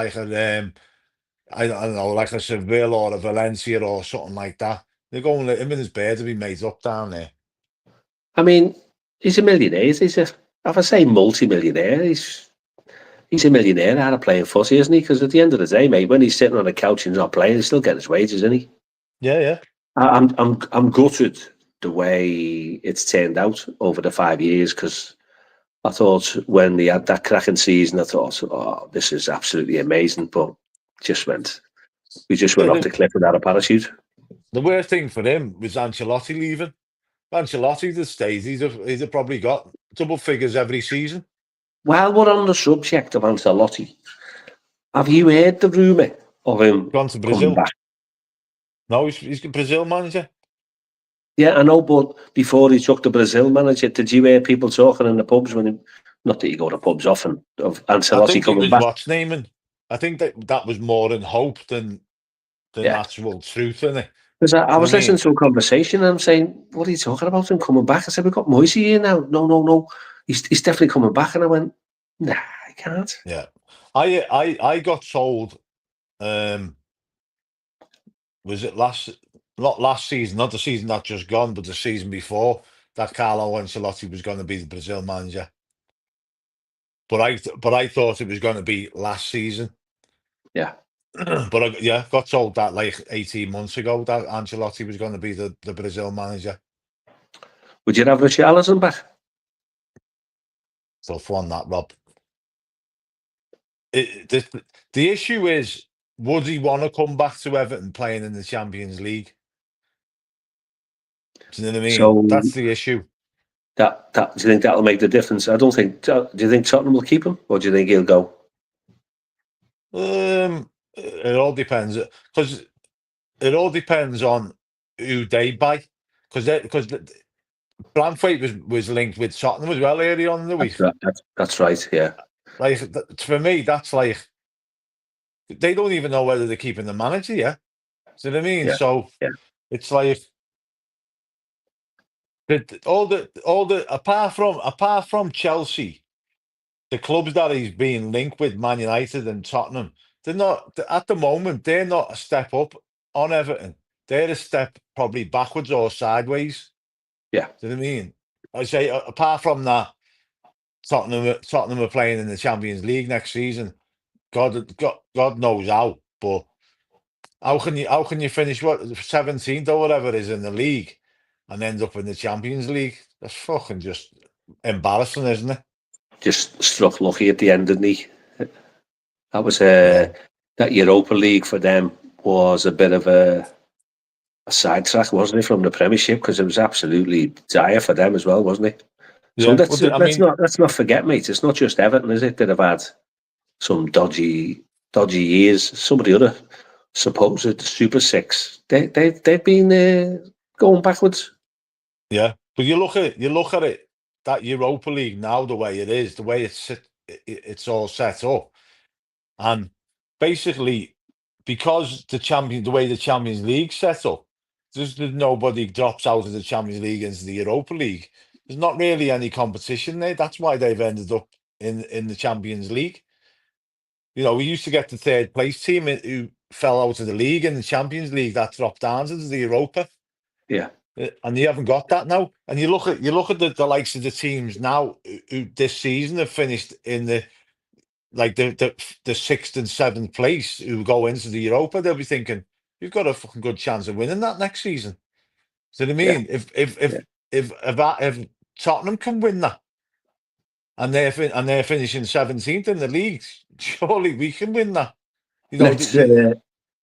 I don't know, like a Seville or a Valencia or something like that. They're going to him and his bear to be made up down there. I mean, he's a millionaire. If I say multi-millionaire, he's a millionaire out of playing footy, isn't he? Because at the end of the day, mate, when he's sitting on a couch and not playing, he's still getting his wages, isn't he? Yeah. I'm gutted the way it's turned out over the 5 years, because I thought when he had that cracking season, I thought, oh, this is absolutely amazing, but we just went off the cliff without a parachute. The worst thing for him was Ancelotti leaving. Ancelotti that stays, he'd have probably got double figures every season. While we're on the subject of Ancelotti, have you heard the rumour of him gone to Brazil? Back? No, he's Brazil manager. Yeah, I know, but before he took the Brazil manager, did you hear people talking in the pubs not that you go to pubs often, of Ancelotti coming back? What's naming? I think that was more in hope than natural truth in it. Because I was listening to a conversation and I'm saying, what are you talking about him coming back? I said, we've got Moyes here now. No. He's definitely coming back. And I went, nah, I can't. Yeah. I got told, was it not last season, not the season that just gone, but the season before, that Carlo Ancelotti was going to be the Brazil manager. But I thought it was going to be last season. Yeah. But I got told that like 18 months ago that Ancelotti was going to be the Brazil manager. Would you have Richarlison back? Tough one, that, Rob. The issue is, would he want to come back to Everton playing in the Champions League? Do you know what I mean? So that's the issue. That do you think that'll make the difference? I don't think. Do you think Tottenham will keep him, or do you think he'll go? It all depends, because it all depends on who they buy. Because Bramley was linked with Tottenham as well earlier on in the week. That's right. Yeah. Like for me, that's like they don't even know whether they're keeping the manager yet. Do you know what I mean? Yeah. So it's like all the apart from Chelsea, the clubs that he's being linked with, Man United and Tottenham, they're not at the moment. They're not a step up on Everton. They're a step probably backwards or sideways. Yeah. Do you know what I mean? I say apart from that, Tottenham are playing in the Champions League next season. God knows how, but how can you finish 17th or whatever it is in the league and end up in the Champions League? That's fucking just embarrassing, isn't it? Just struck lucky at the end, didn't he? That was that Europa League for them was a bit of a sidetrack, wasn't it, from the Premiership, because it was absolutely dire for them as well, wasn't it? So let's not forget, mate. It's not just Everton, is it, that have had some dodgy years. Some of the other supposed Super Six, they've been going backwards. Yeah, but you look at it, that Europa League now, the way it is, the way it's all set up, and basically because the way the Champions League set up, there's nobody drops out of the Champions League into the Europa League. There's not really any competition there. That's why they've ended up in the Champions League. You know, we used to get the third place team who fell out of the league in the Champions League that dropped down into the Europa. Yeah. And you haven't got that now. And you look at the likes of the teams now who this season have finished in the sixth and seventh place, who go into the Europa. They'll be thinking, you've got a fucking good chance of winning that next season. So I mean, if Tottenham can win that, and they're finishing 17th in the league, surely we can win that. You know,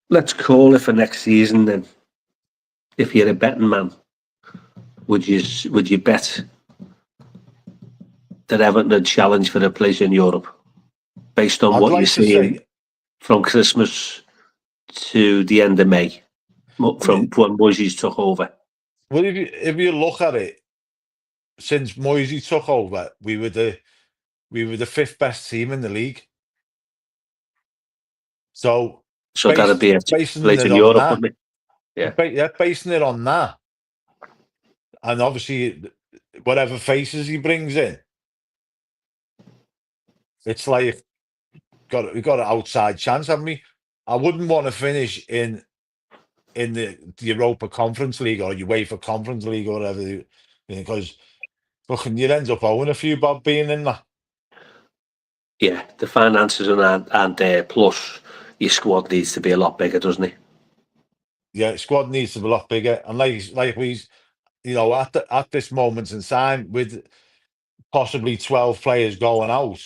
let's call it for next season then. If you're a betting man, would you bet that Everton would challenge for a place in Europe, based on what you're seeing from Christmas to the end of May, from when Moyes took over? Well, if you look at it, since Moyes took over, we were the fifth best team in the league. So that'd be a place in Europe, wouldn't it? Yeah, basing it on that, and obviously whatever faces he brings in, it's like we've got an outside chance, haven't we? I wouldn't want to finish in the Europa Conference League or UEFA Conference League or whatever, because you'd end up owing a few bob being in that. Yeah, the finances aren't there. Plus, your squad needs to be a lot bigger, doesn't it? Yeah, squad needs to be a lot bigger, and like we, at this moment in time, with possibly 12 players going out,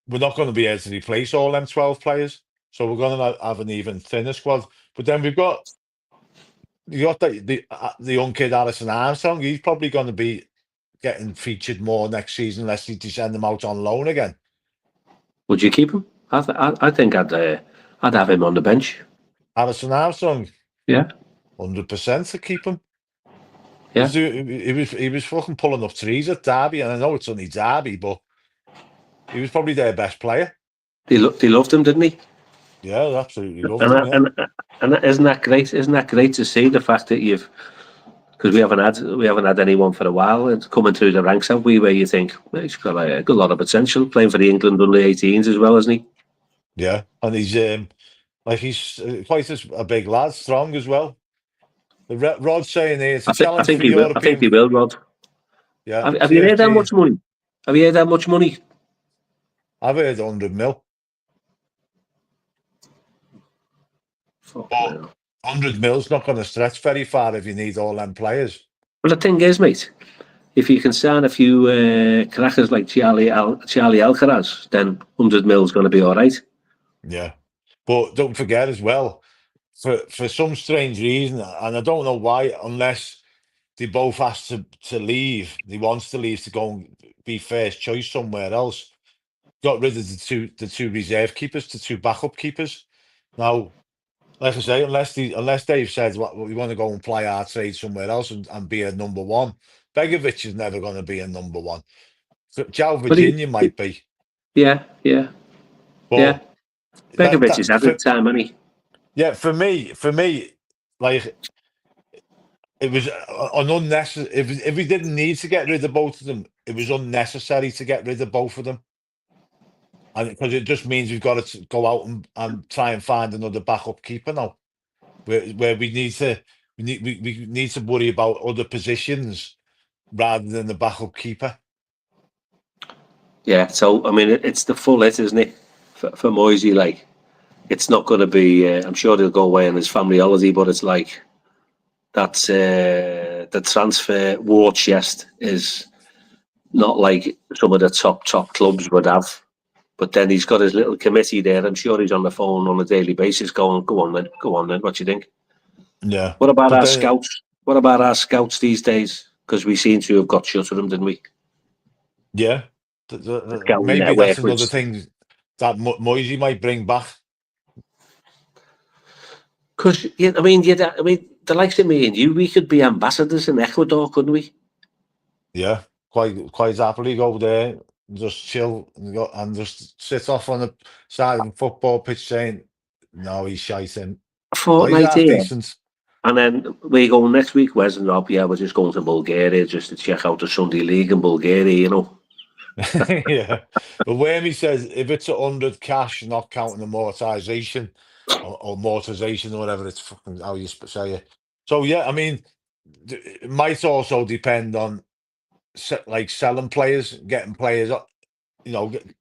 we're not going to be able to replace all them 12 players. So we're going to have an even thinner squad. But then you got the young kid Alison Armstrong. He's probably going to be getting featured more next season unless they send him out on loan again. Would you keep him? I think I'd have him on the bench. Alison Armstrong. Yeah. 100% to keep him. Yeah. He was fucking pulling up trees at Derby, and I know it's only Derby, but he was probably their best player. They loved him, didn't he? Yeah, absolutely loved And him. that, Yeah, and isn't that great? Isn't that great to see the fact that you've, because we haven't had anyone for a while and coming through the ranks, have we? Where you think, well, he's got a good lot of potential playing for the England under 18s as well, isn't he? yeah, and he's quite a big lad, strong as well. Rod's saying here it's a I challenge think for he will. I think European. he will, Rod. Yeah, Have you heard how TFG. much money? Have you heard how much money? I've heard 100 mil, Fuck but no. 100 mil's not going to stretch very far if you need all them players. Well, the thing is, mate, if you can sign a few crackers like Charlie Alcaraz, then 100 mil's going to be all right. Yeah, but don't forget as well, for some strange reason, and I don't know why, unless they both has to leave, he wants to leave to go and be first choice somewhere else. Got rid of the two reserve keepers, the two backup keepers. Now, like I say, unless Dave says we want to go and play our trade somewhere else and be a number one, Begovic is never going to be a number one. So, Joe But Virginia might be, yeah, yeah, yeah. but Begovic is having for, time, hasn't he? yeah, for me, like it was an unnecessary. If we didn't need to get rid of both of them, it was unnecessary to get rid of both of them, and because it just means we've got to go out and try and find another backup keeper now, where we need to worry about other positions rather than the backup keeper. Yeah. So I mean, it's the full hit, isn't it? For Moisey, like it's not going to be. I'm sure he'll go away on his family holiday, but it's like that's the transfer war chest is not like some of the top clubs would have. But then he's got his little committee there. I'm sure he's on the phone on a daily basis going, go on then. What do you think? Yeah, What about but our then scouts? What about our scouts these days? Because we seem to have got shut of them, didn't we? yeah, The scouting maybe that's network, another which, thing that Moisey might bring back. because I mean, the likes of me and you, we could be ambassadors in Ecuador, couldn't we? Yeah, quite happily go there, just chill and just sit off on the side of the football pitch saying, "No, he's shiting." A Oh, he's fortnight half here, decent. and then we go next week, Wes and Rob. Yeah, we're just going to Bulgaria just to check out the Sunday League in Bulgaria. Yeah, but Wormy says if it's 100 cash, not counting the amortization or amortization or whatever it's fucking how you say it. So yeah, I mean, it might also depend on like selling players, getting players up,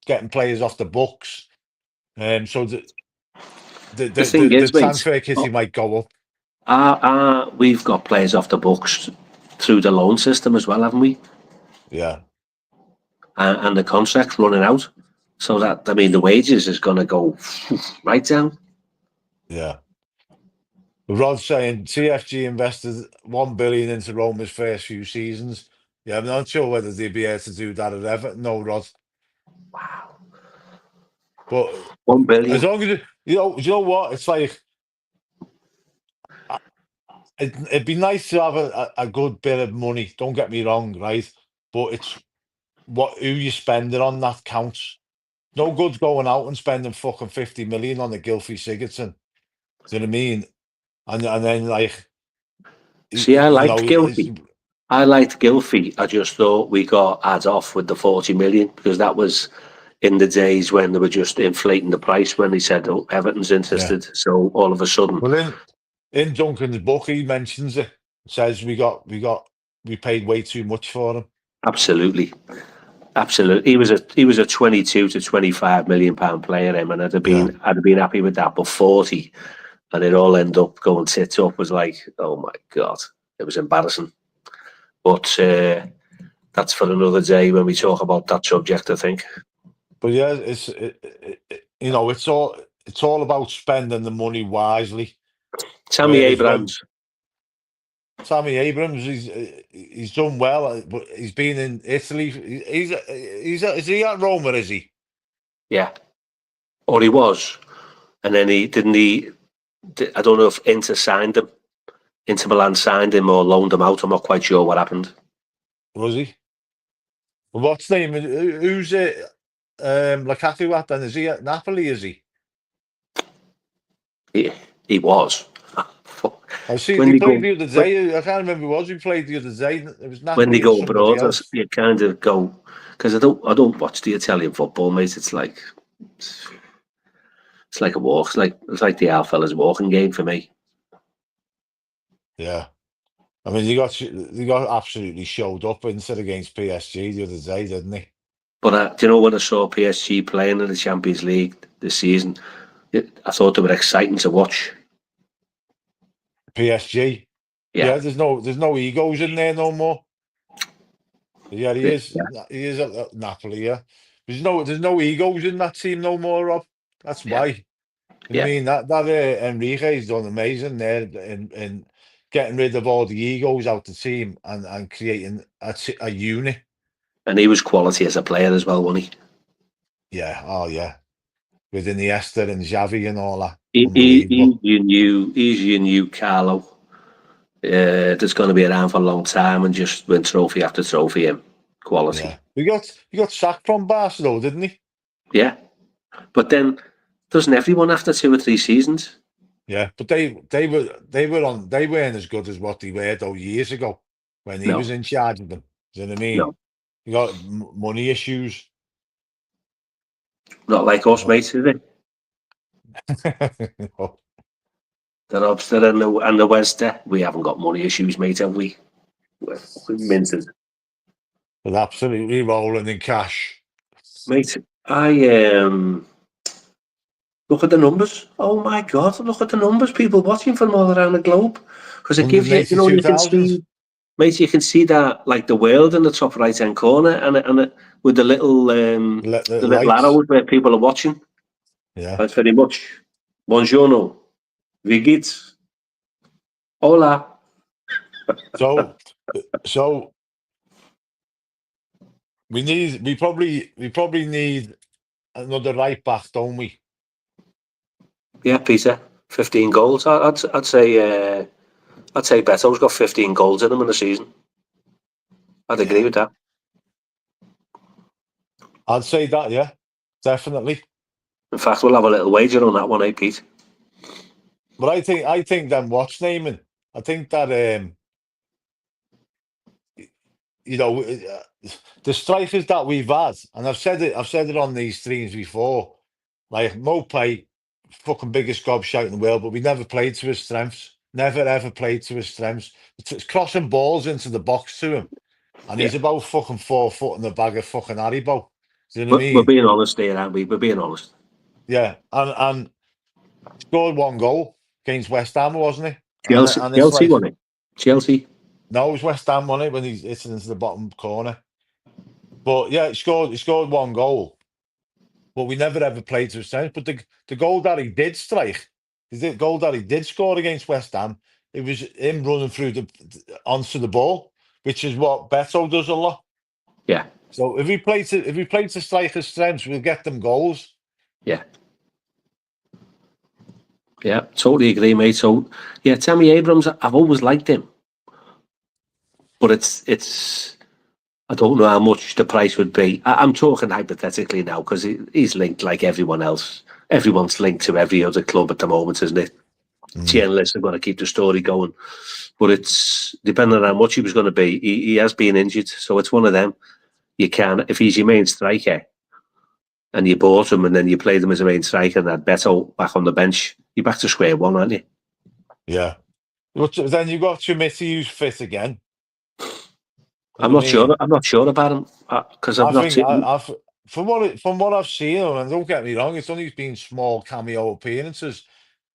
getting players off the books. So the The the thing the, the is, mate, transfer kitty might go up. we've got players off the books through the loan system as well, haven't we? Yeah, And the contract's running out. So that, I mean, the wages is going to go right down. yeah. Rod's saying TFG invested 1 billion into Roma's first few seasons. Yeah, I'm not sure whether they'd be able to do that at Everton. No, Rod. Wow. But 1 as billion. long as you know what, it's like it'd be nice to have a good bit of money. Don't get me wrong, right? But it's who you spend it on that counts. No good going out and spending fucking 50 million on a Gylfi Sigurdsson. Do you know what I mean? And then like See, I liked it's, Gilfy. I liked Gilfy. I just thought we got ad off with the 40 million because that was in the days when they were just inflating the price when they said, oh, Everton's yeah. interested. So all of a sudden, Well, in Duncan's book, he mentions it. Says we paid way too much for him. absolutely. Absolutely, he was a 22 to 25 million pound player, and Yeah, I'd have been happy with that. But 40, and it all ended up going tits up was like, oh my god, it was embarrassing. But that's for another day when we talk about that subject, I think. but yeah, it's all about spending the money wisely. Tammy Whereas when Abrams, Sammy Abrams, he's done well, but he's been in Italy. Is he at Roma? Is he? yeah, or he was, and then he didn't he. I don't know if Inter signed him. Inter Milan signed him or loaned him out. I'm not quite sure what happened. Was he? Well, what's name? Who's it? Lukaku at then? Is he at Napoli? Is he? He was. I see When they they played go, the other day. I can't remember who it was. We played the other day. It was when they Napoli and go somebody abroad, else. you kind of go, because I don't watch the Italian football, mate. It's like a walk. It's like the Alfellas walking game for me. Yeah. I mean, they got absolutely showed up instead against PSG the other day, didn't they? But do you know when I saw PSG playing in the Champions League this season, I thought they were exciting to watch. PSG. Yeah, Yeah, there's no egos in there no more. Yeah, he is. yeah, He is at Napoli. Yeah, there's no egos in that team no more, Rob. That's yeah, why. You know what I yeah. mean? That Enrique's done amazing there in getting rid of all the egos out the team and creating a unit. And he was quality as a player as well, wasn't he? Yeah. Oh yeah. With Iniesta and Xavi and all that. He's Unbelievable. your new Carlo. That's going to be around for a long time and just win trophy after trophy in quality. Yeah. He got sacked from Barcelona, didn't he? Yeah, but then doesn't everyone after 2 or 3 seasons? Yeah. But they weren't as good as what they were though years ago when he was No, in charge of them. Do you know what I mean? no, You got money issues. not like us, mate, is it? No. The Robster and the Wester. We haven't got money issues, mate, have we? We're minted. But absolutely rolling in cash. Mate, I look at the numbers. Oh my God, look at the numbers. People watching from all around the globe. Because it gives you, you can 182,000. see, mate, you can see that, like the world in the top right hand corner, and with the The little lights. arrows where people are watching. Yeah. Thanks very much. Buongiorno. Wie geht's? Hola. So so we probably need another right back, don't we? Yeah, Peter. 15 goals. I'd say Beto's got 15 goals in him in the season. I'd agree Yeah. with that. I'd say that, yeah. Definitely. In fact, we'll have a little wager on that one, eh, Pete? But I think then what's naming? I think that you know the strikers that we've had, and I've said it on these streams before. Like Mopay, fucking biggest gobshite in the world, but we never played to his strengths. Never ever played to his strengths. It's crossing balls into the box to him, and Yeah. he's about fucking 4 foot in the bag of fucking Haribo. Do you know what I But we're mean? being honest here, aren't we? We're being honest. Yeah, and scored one goal against West Ham, wasn't he? And Chelsea, and it's Chelsea like won it. Chelsea. no, it was West Ham, wasn't it, when he's hitting into the bottom corner. But yeah, he scored one goal, but we never ever played to his strengths. But the goal that he did strike, the goal that he did score against West Ham, it was him running through onto the ball, which is what Beto does a lot. Yeah. So if we play to strikers' strengths, we'll get them goals. Yeah. Yeah. Totally agree, mate. So, yeah, Tammy Abrams, I've always liked him. But it's I don't know how much the price would be. I'm talking hypothetically now because he's linked like everyone else. Everyone's linked to every other club at the moment, isn't it? Mm. Journalists are going to keep the story going. But it's depending on how much he was going to be. He has been injured. So it's one of them. You can, if he's your main striker and you bought him and then you played him as a main striker and had Beto back on the bench, you're back to square one, aren't you? Yeah. But then you got Chimiti who's fit again. You I'm know what not I sure. mean? I'm not sure about him because I've I not think seen. I've from what I've seen, and don't get me wrong, it's only been small cameo appearances.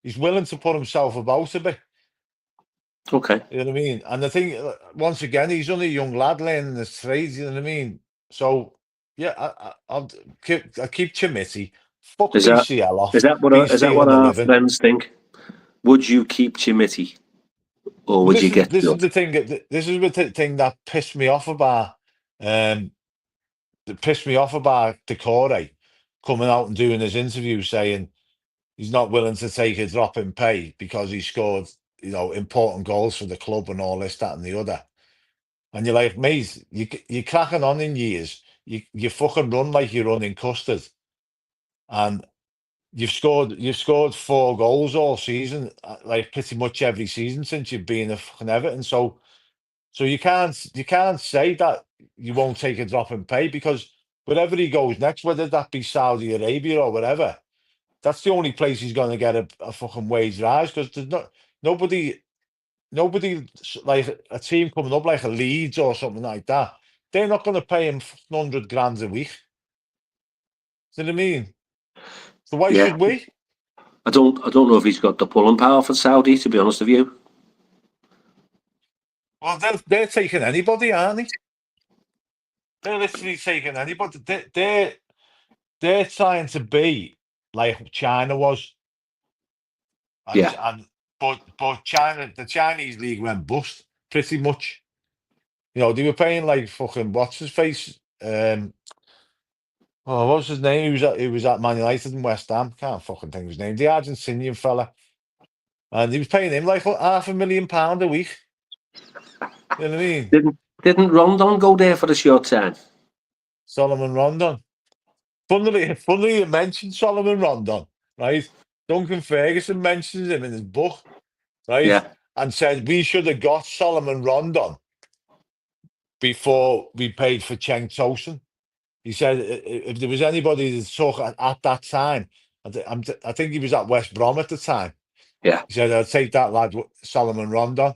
He's willing to put himself about a bit. Okay. You know what I mean? And I think once again, he's only a young lad learning the trade. You know what I mean? So yeah, I keep Chimiti. Fuck Is that DCL is off. that what Been is that what stealing a our living. friends think? Would you keep Chimiti or Well, would this you is get this is shot? the thing. This is the thing that pissed me off about. Um, that pissed me off about Decore coming out and doing his interview saying he's not willing to take a drop in pay because he scored, important goals for the club and all this, that, and the other. And you're like, mate, you're cracking on in years. You fucking run like you're running custard. And you've scored 4 goals all season, like pretty much every season since you've been a fucking Everton. So you can't say that you won't take a drop in pay, because wherever he goes next, whether that be Saudi Arabia or whatever, that's the only place he's going to get a fucking wage rise, because there's nobody like a team coming up like a Leeds or something like that. They're not going to pay him 100 grand a week. Do you know what I mean? So why Yeah. should we? I don't know if he's got the pulling power for Saudi, to be honest with you. Well, they're taking anybody, aren't they? They're literally taking anybody. They're trying to be like China was, Yeah. but China, the Chinese league went bust pretty much. You know, they were paying like fucking what's his face. Oh, what's his name? He was at Man United and West Ham. Can't fucking think of his name. The Argentinian fella, and he was paying him like £500,000 a week. You know what I mean? Didn't Rondon go there for a short time? Solomon Rondon. Funnily you mentioned Solomon Rondon, right? Duncan Ferguson mentions him in his book, right? Yeah. And said we should have got Solomon Rondon before we paid for Cheng Tosin. He said if there was anybody that took at that time, I think he was at West Brom at the time. Yeah. He said I'd take that lad Solomon Rondon,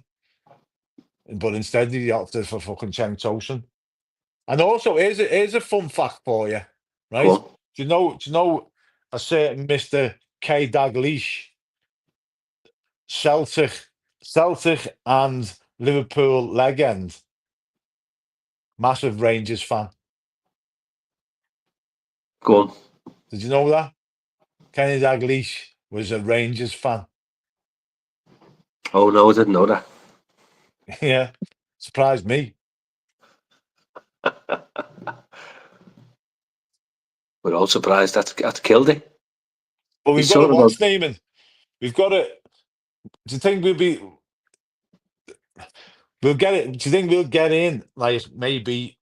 but instead he opted for fucking Cheng Tosin. And also, here's a fun fact for you, right? Cool. Do you know a certain Mr. K. Dalglish, Celtic and Liverpool legend, massive Rangers fan. Go on. Did you know that? Kenny Dalglish was a Rangers fan. Oh no, I didn't know that. Yeah, surprised me. We're all surprised that's killed it. But we've He's got to talking watch about. naming. We've got to. Do you think we'll get it? Do you think we'll get in like maybe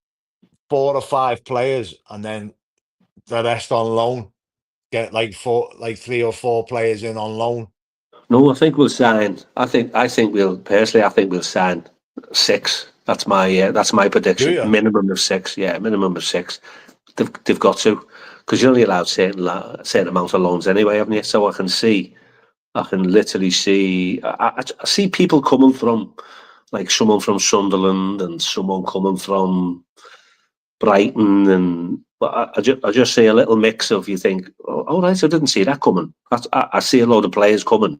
4 or 5 players and then the rest on loan? Get like 3 or 4 players in on loan. No, I think we'll sign. I think we'll sign 6. That's my Do prediction. you? Minimum of 6. Yeah, minimum of 6. They've got to, because you're only allowed certain amount of loans anyway, haven't you? So I can literally see. I see people coming from, like someone from Sunderland and someone coming from Brighton, and but I just see a little mix of, you think, oh right, I didn't see that coming. I see a load of players coming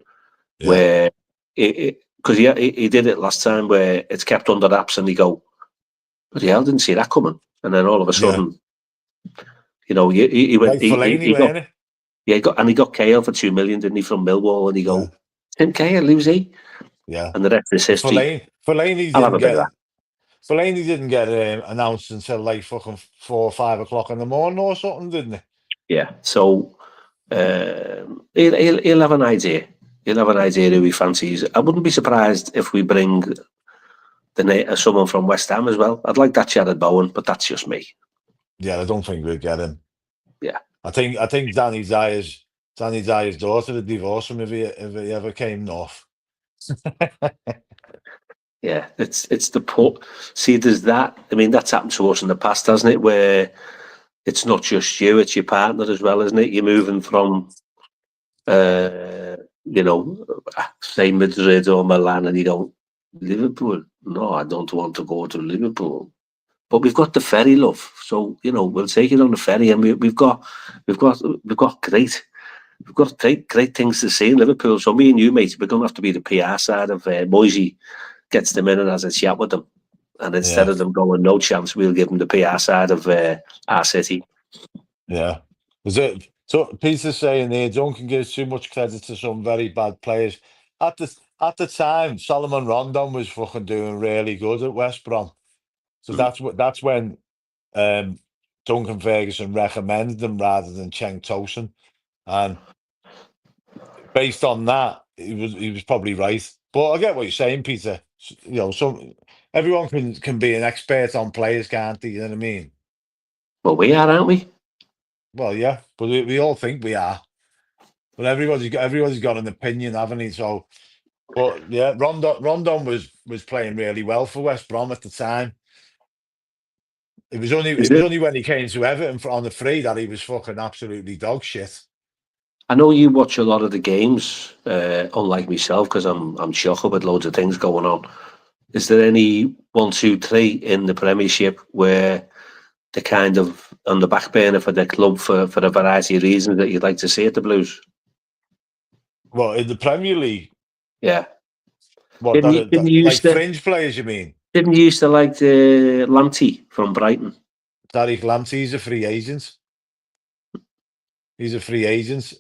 where because he did it last time where it's kept under wraps and you go, but hell, didn't see that coming, and then all of a sudden, you know, he went Like Fellaini, he got weren't it? he got Cahill for 2 million, didn't he, from Millwall, and he go, Tim Cahill, who's he? Yeah. And the rest is history. Fellaini I'll have didn't a bit of get that. Fellaini didn't get announced until like fucking 4 or 5 o'clock in the morning or something, didn't he? Yeah. So he'll have an idea. He'll have an idea who he fancies. I wouldn't be surprised if we bring someone from West Ham as well. I'd like that Jared Bowen, but that's just me. Yeah, I don't think we'll get him. Yeah. I think Danny Dyer's daughter would divorce him if he ever came north. Yeah, it's the put. See, there's that. I mean, that's happened to us in the past, hasn't it? Where it's not just you; it's your partner as well, isn't it? You're moving from, you know, say Madrid or Milan, and you go, Liverpool. No, I don't want to go to Liverpool. But we've got the ferry, love. So you know, we'll take it on the ferry, and we've got great things to see in Liverpool. So me and you, mate, we're going to have to be the PR side of Moyes gets them in and has a chat with them. And instead of them going, no chance, we'll give them the PR side of our city. Yeah. So Peter's saying here, Duncan gives too much credit to some very bad players. At the time, Solomon Rondon was fucking doing really good at West Brom. So that's when Duncan Ferguson recommended him rather than Cheng Tosin. And based on that, he was probably right. But I get what you're saying, Peter. You know, everyone can be an expert on players, can't they? You know what I mean? Well, we are, aren't we? Well, yeah, but we all think we are. But everybody's got an opinion, haven't he? So, but yeah, Rondon was playing really well for West Brom at the time. It was only when he came to Everton on the free that he was fucking absolutely dog shit. I know you watch a lot of the games, unlike myself, because I'm chocker with loads of things going on. Is there any 1, 2, 3 in the Premiership where they're kind of on the back burner for their club for a variety of reasons that you'd like to see at the Blues? Well, in the Premier League, Yeah. what Didn't you like used to fringe players? You mean? didn't you used to like the Lamptey from Brighton? Tariq Lamptey, he's a free agent. He's a free agent.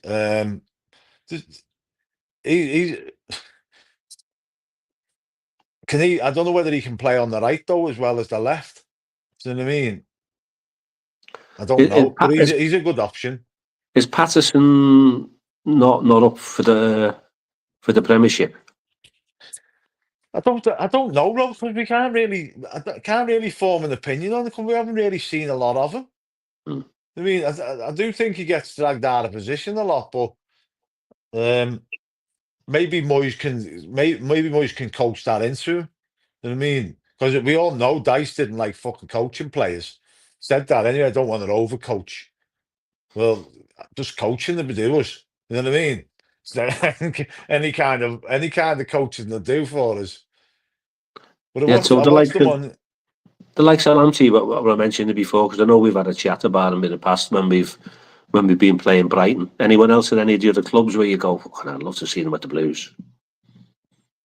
He's can he? I don't know whether he can play on the right though as well as the left. Do you know what I mean? I don't know, but he's a good option. Is Patterson not up for the Premiership? I don't know, Rob, because we can't really form an opinion on it because we haven't really seen a lot of him. Hmm. I mean, I do think he gets dragged out of position a lot, but maybe Moyes can coach that into him. You know what I mean? Because we all know Dyche didn't like fucking coaching players. Said that anyway. I don't want to overcoach. Well, just coaching them do us. You know what I mean? So any kind of coaching they'll do for us. But Yeah, so I watched them on. The likes of Lamptey, what I mentioned it before, because I know we've had a chat about him in the past when we've been playing Brighton. Anyone else at any of the other clubs where you go, I'd love to see them at the Blues,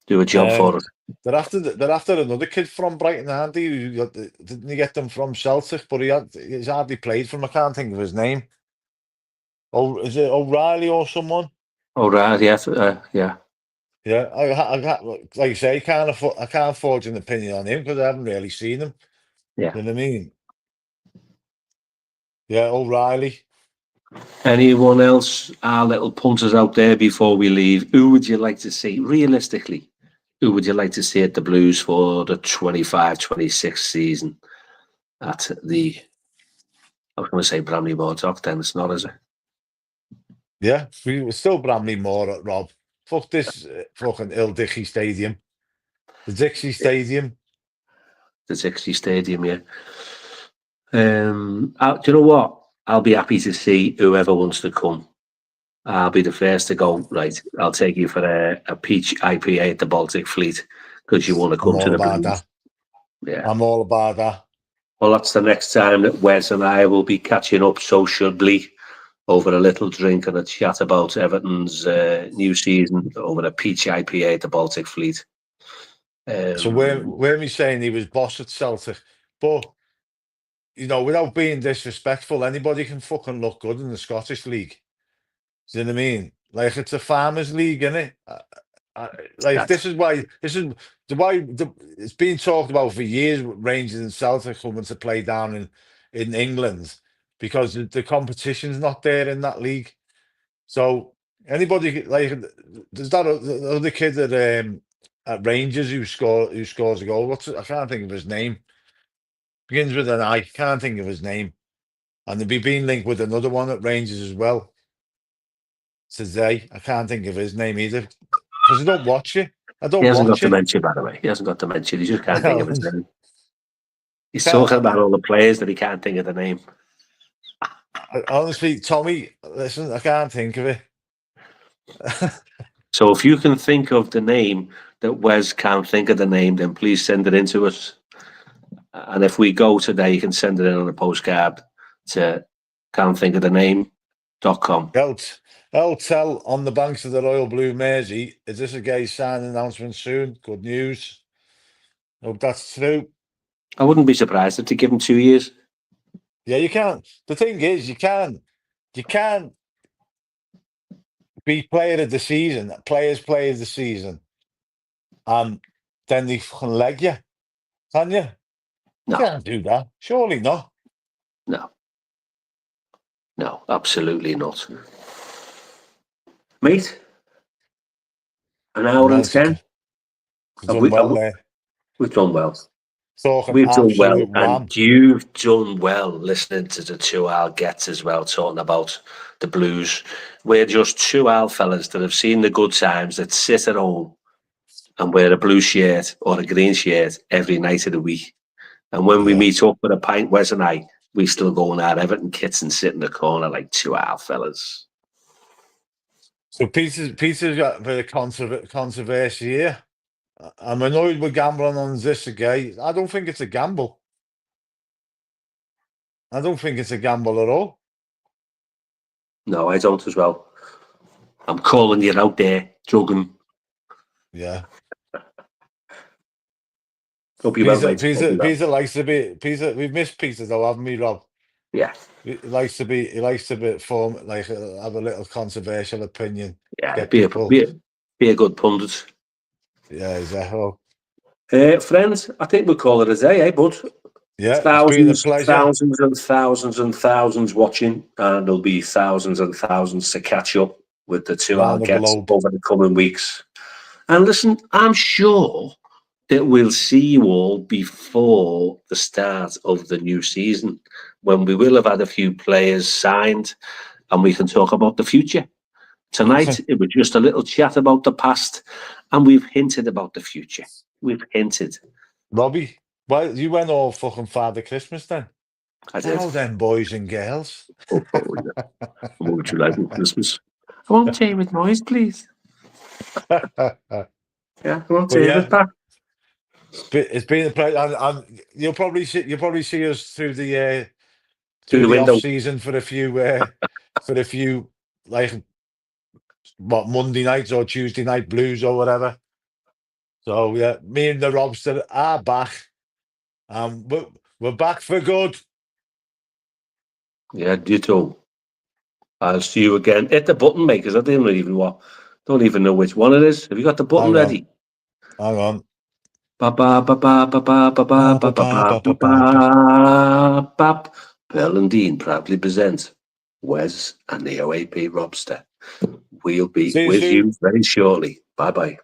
do a job for us? They're after another kid from Brighton, aren't they? Didn't he get them from Celtic? But he's hardly played for them. I can't think of his name. Oh, is it O'Reilly or someone? Oh, right, yeah, yeah. Yeah, like you say, I can't forge an opinion on him because I haven't really seen him. Yeah. You know what I mean? Yeah, O'Reilly. Anyone else? Our little punters out there before we leave. Who would you like to see, realistically? Who would you like to see at the Blues for the 25-26 season at the? I was going to say Bramley Moore Dock. Then it's not, is it? Yeah, we were still Bramley Moore, Rob. Fuck this fucking ill Dixie Stadium. The Dixie Stadium. The Dixie Stadium, yeah. Do you know what? I'll be happy to see whoever wants to come. I'll be the first to go, right, I'll take you for a peach IPA at the Baltic Fleet because you want to come to the Blues. That. Yeah. I'm all about that. Well, that's the next time that Wez and I will be catching up sociably over a little drink and a chat about Everton's new season over a peach IPA at the Baltic Fleet. So we're me saying he was boss at Celtic, but you know, without being disrespectful, anybody can fucking look good in the Scottish League. Do you know what I mean? Like it's a farmers' league, isn't it? This is why it's been talked about for years. Rangers and Celtic coming to play down in England because the competition's not there in that league. So anybody like there's that other kid at Rangers who scores a goal. I can't think of his name. Begins with an I. Can't think of his name. And they'll be being linked with another one at Rangers as well. Today, I can't think of his name either because I don't watch it. He hasn't got dementia, by the way. He hasn't got dementia. He just can't think of his name. He's talking about all the players that he can't think of the name. Honestly, Tommy, listen, I can't think of it. So if you can think of the name that Wes can't think of the name, then please send it in to us. And if we go today, you can send it in on a postcard to can'tthinkofthename.com. I'll tell on the banks of the Royal Blue Mersey, is this a gay sign announcement soon? Good news. Hope that's true. I wouldn't be surprised if they give him 2 years. Yeah, you can. The thing is, you can be player of the season, player of the season, and then they fucking leg you. Can you? No. You can't do that. Surely not. No, absolutely not. Mate, an hour and 10. We've done well there. We've done well. talking We've done well, absolute wham. and you've done well listening to the 2 hour gets as well, talking about the Blues. We're just 2 hour fellas that have seen the good times, that sit at home and wear a blue shirt or a green shirt every night of the week. And when we meet up with a pint, Wes and I, we still go in our Everton kits and sit in the corner like 2 hour fellas. So Peter's got a bit of controversy here. I'm annoyed with gambling on this again. I don't think it's a gamble. I don't think it's a gamble at all. No, I don't as well. I'm calling you out there, drugging. Yeah. Hope you're well, mate. Peter likes to be Peter. We've missed Peter though, haven't we, Rob? Yeah. He likes to be form like have a little controversial opinion. Yeah, Get be a good pundit. Yeah, exactly. Friends, I think we'll call it a day, bud? Yeah, it's been a pleasure. Thousands and thousands and thousands watching, and there'll be thousands and thousands to catch up with the 2 hour gets over the coming weeks. And listen, I'm sure that we'll see you all before the start of the new season, when we will have had a few players signed and we can talk about the future. Tonight, it was just a little chat about the past, and we've hinted about the future. We've hinted. Robbie, well, you went all fucking Father Christmas then? I did. Oh, them boys and girls. Oh, yeah. What would you like for Christmas? I want David Moyes, please. Yeah, I want David back. It's been a pleasure, and you'll probably see us through the window. off season for a few like Monday nights or Tuesday night blues or whatever. So yeah, me and the Robster are back. We're back for good. Yeah, you too. I'll see you again. Hit the button, mate, because I don't even know which one it is. Have you got the button ready? Hang on. Pearl and Dean proudly present Wes and the OAP Robster. We'll be with you very shortly. Bye-bye.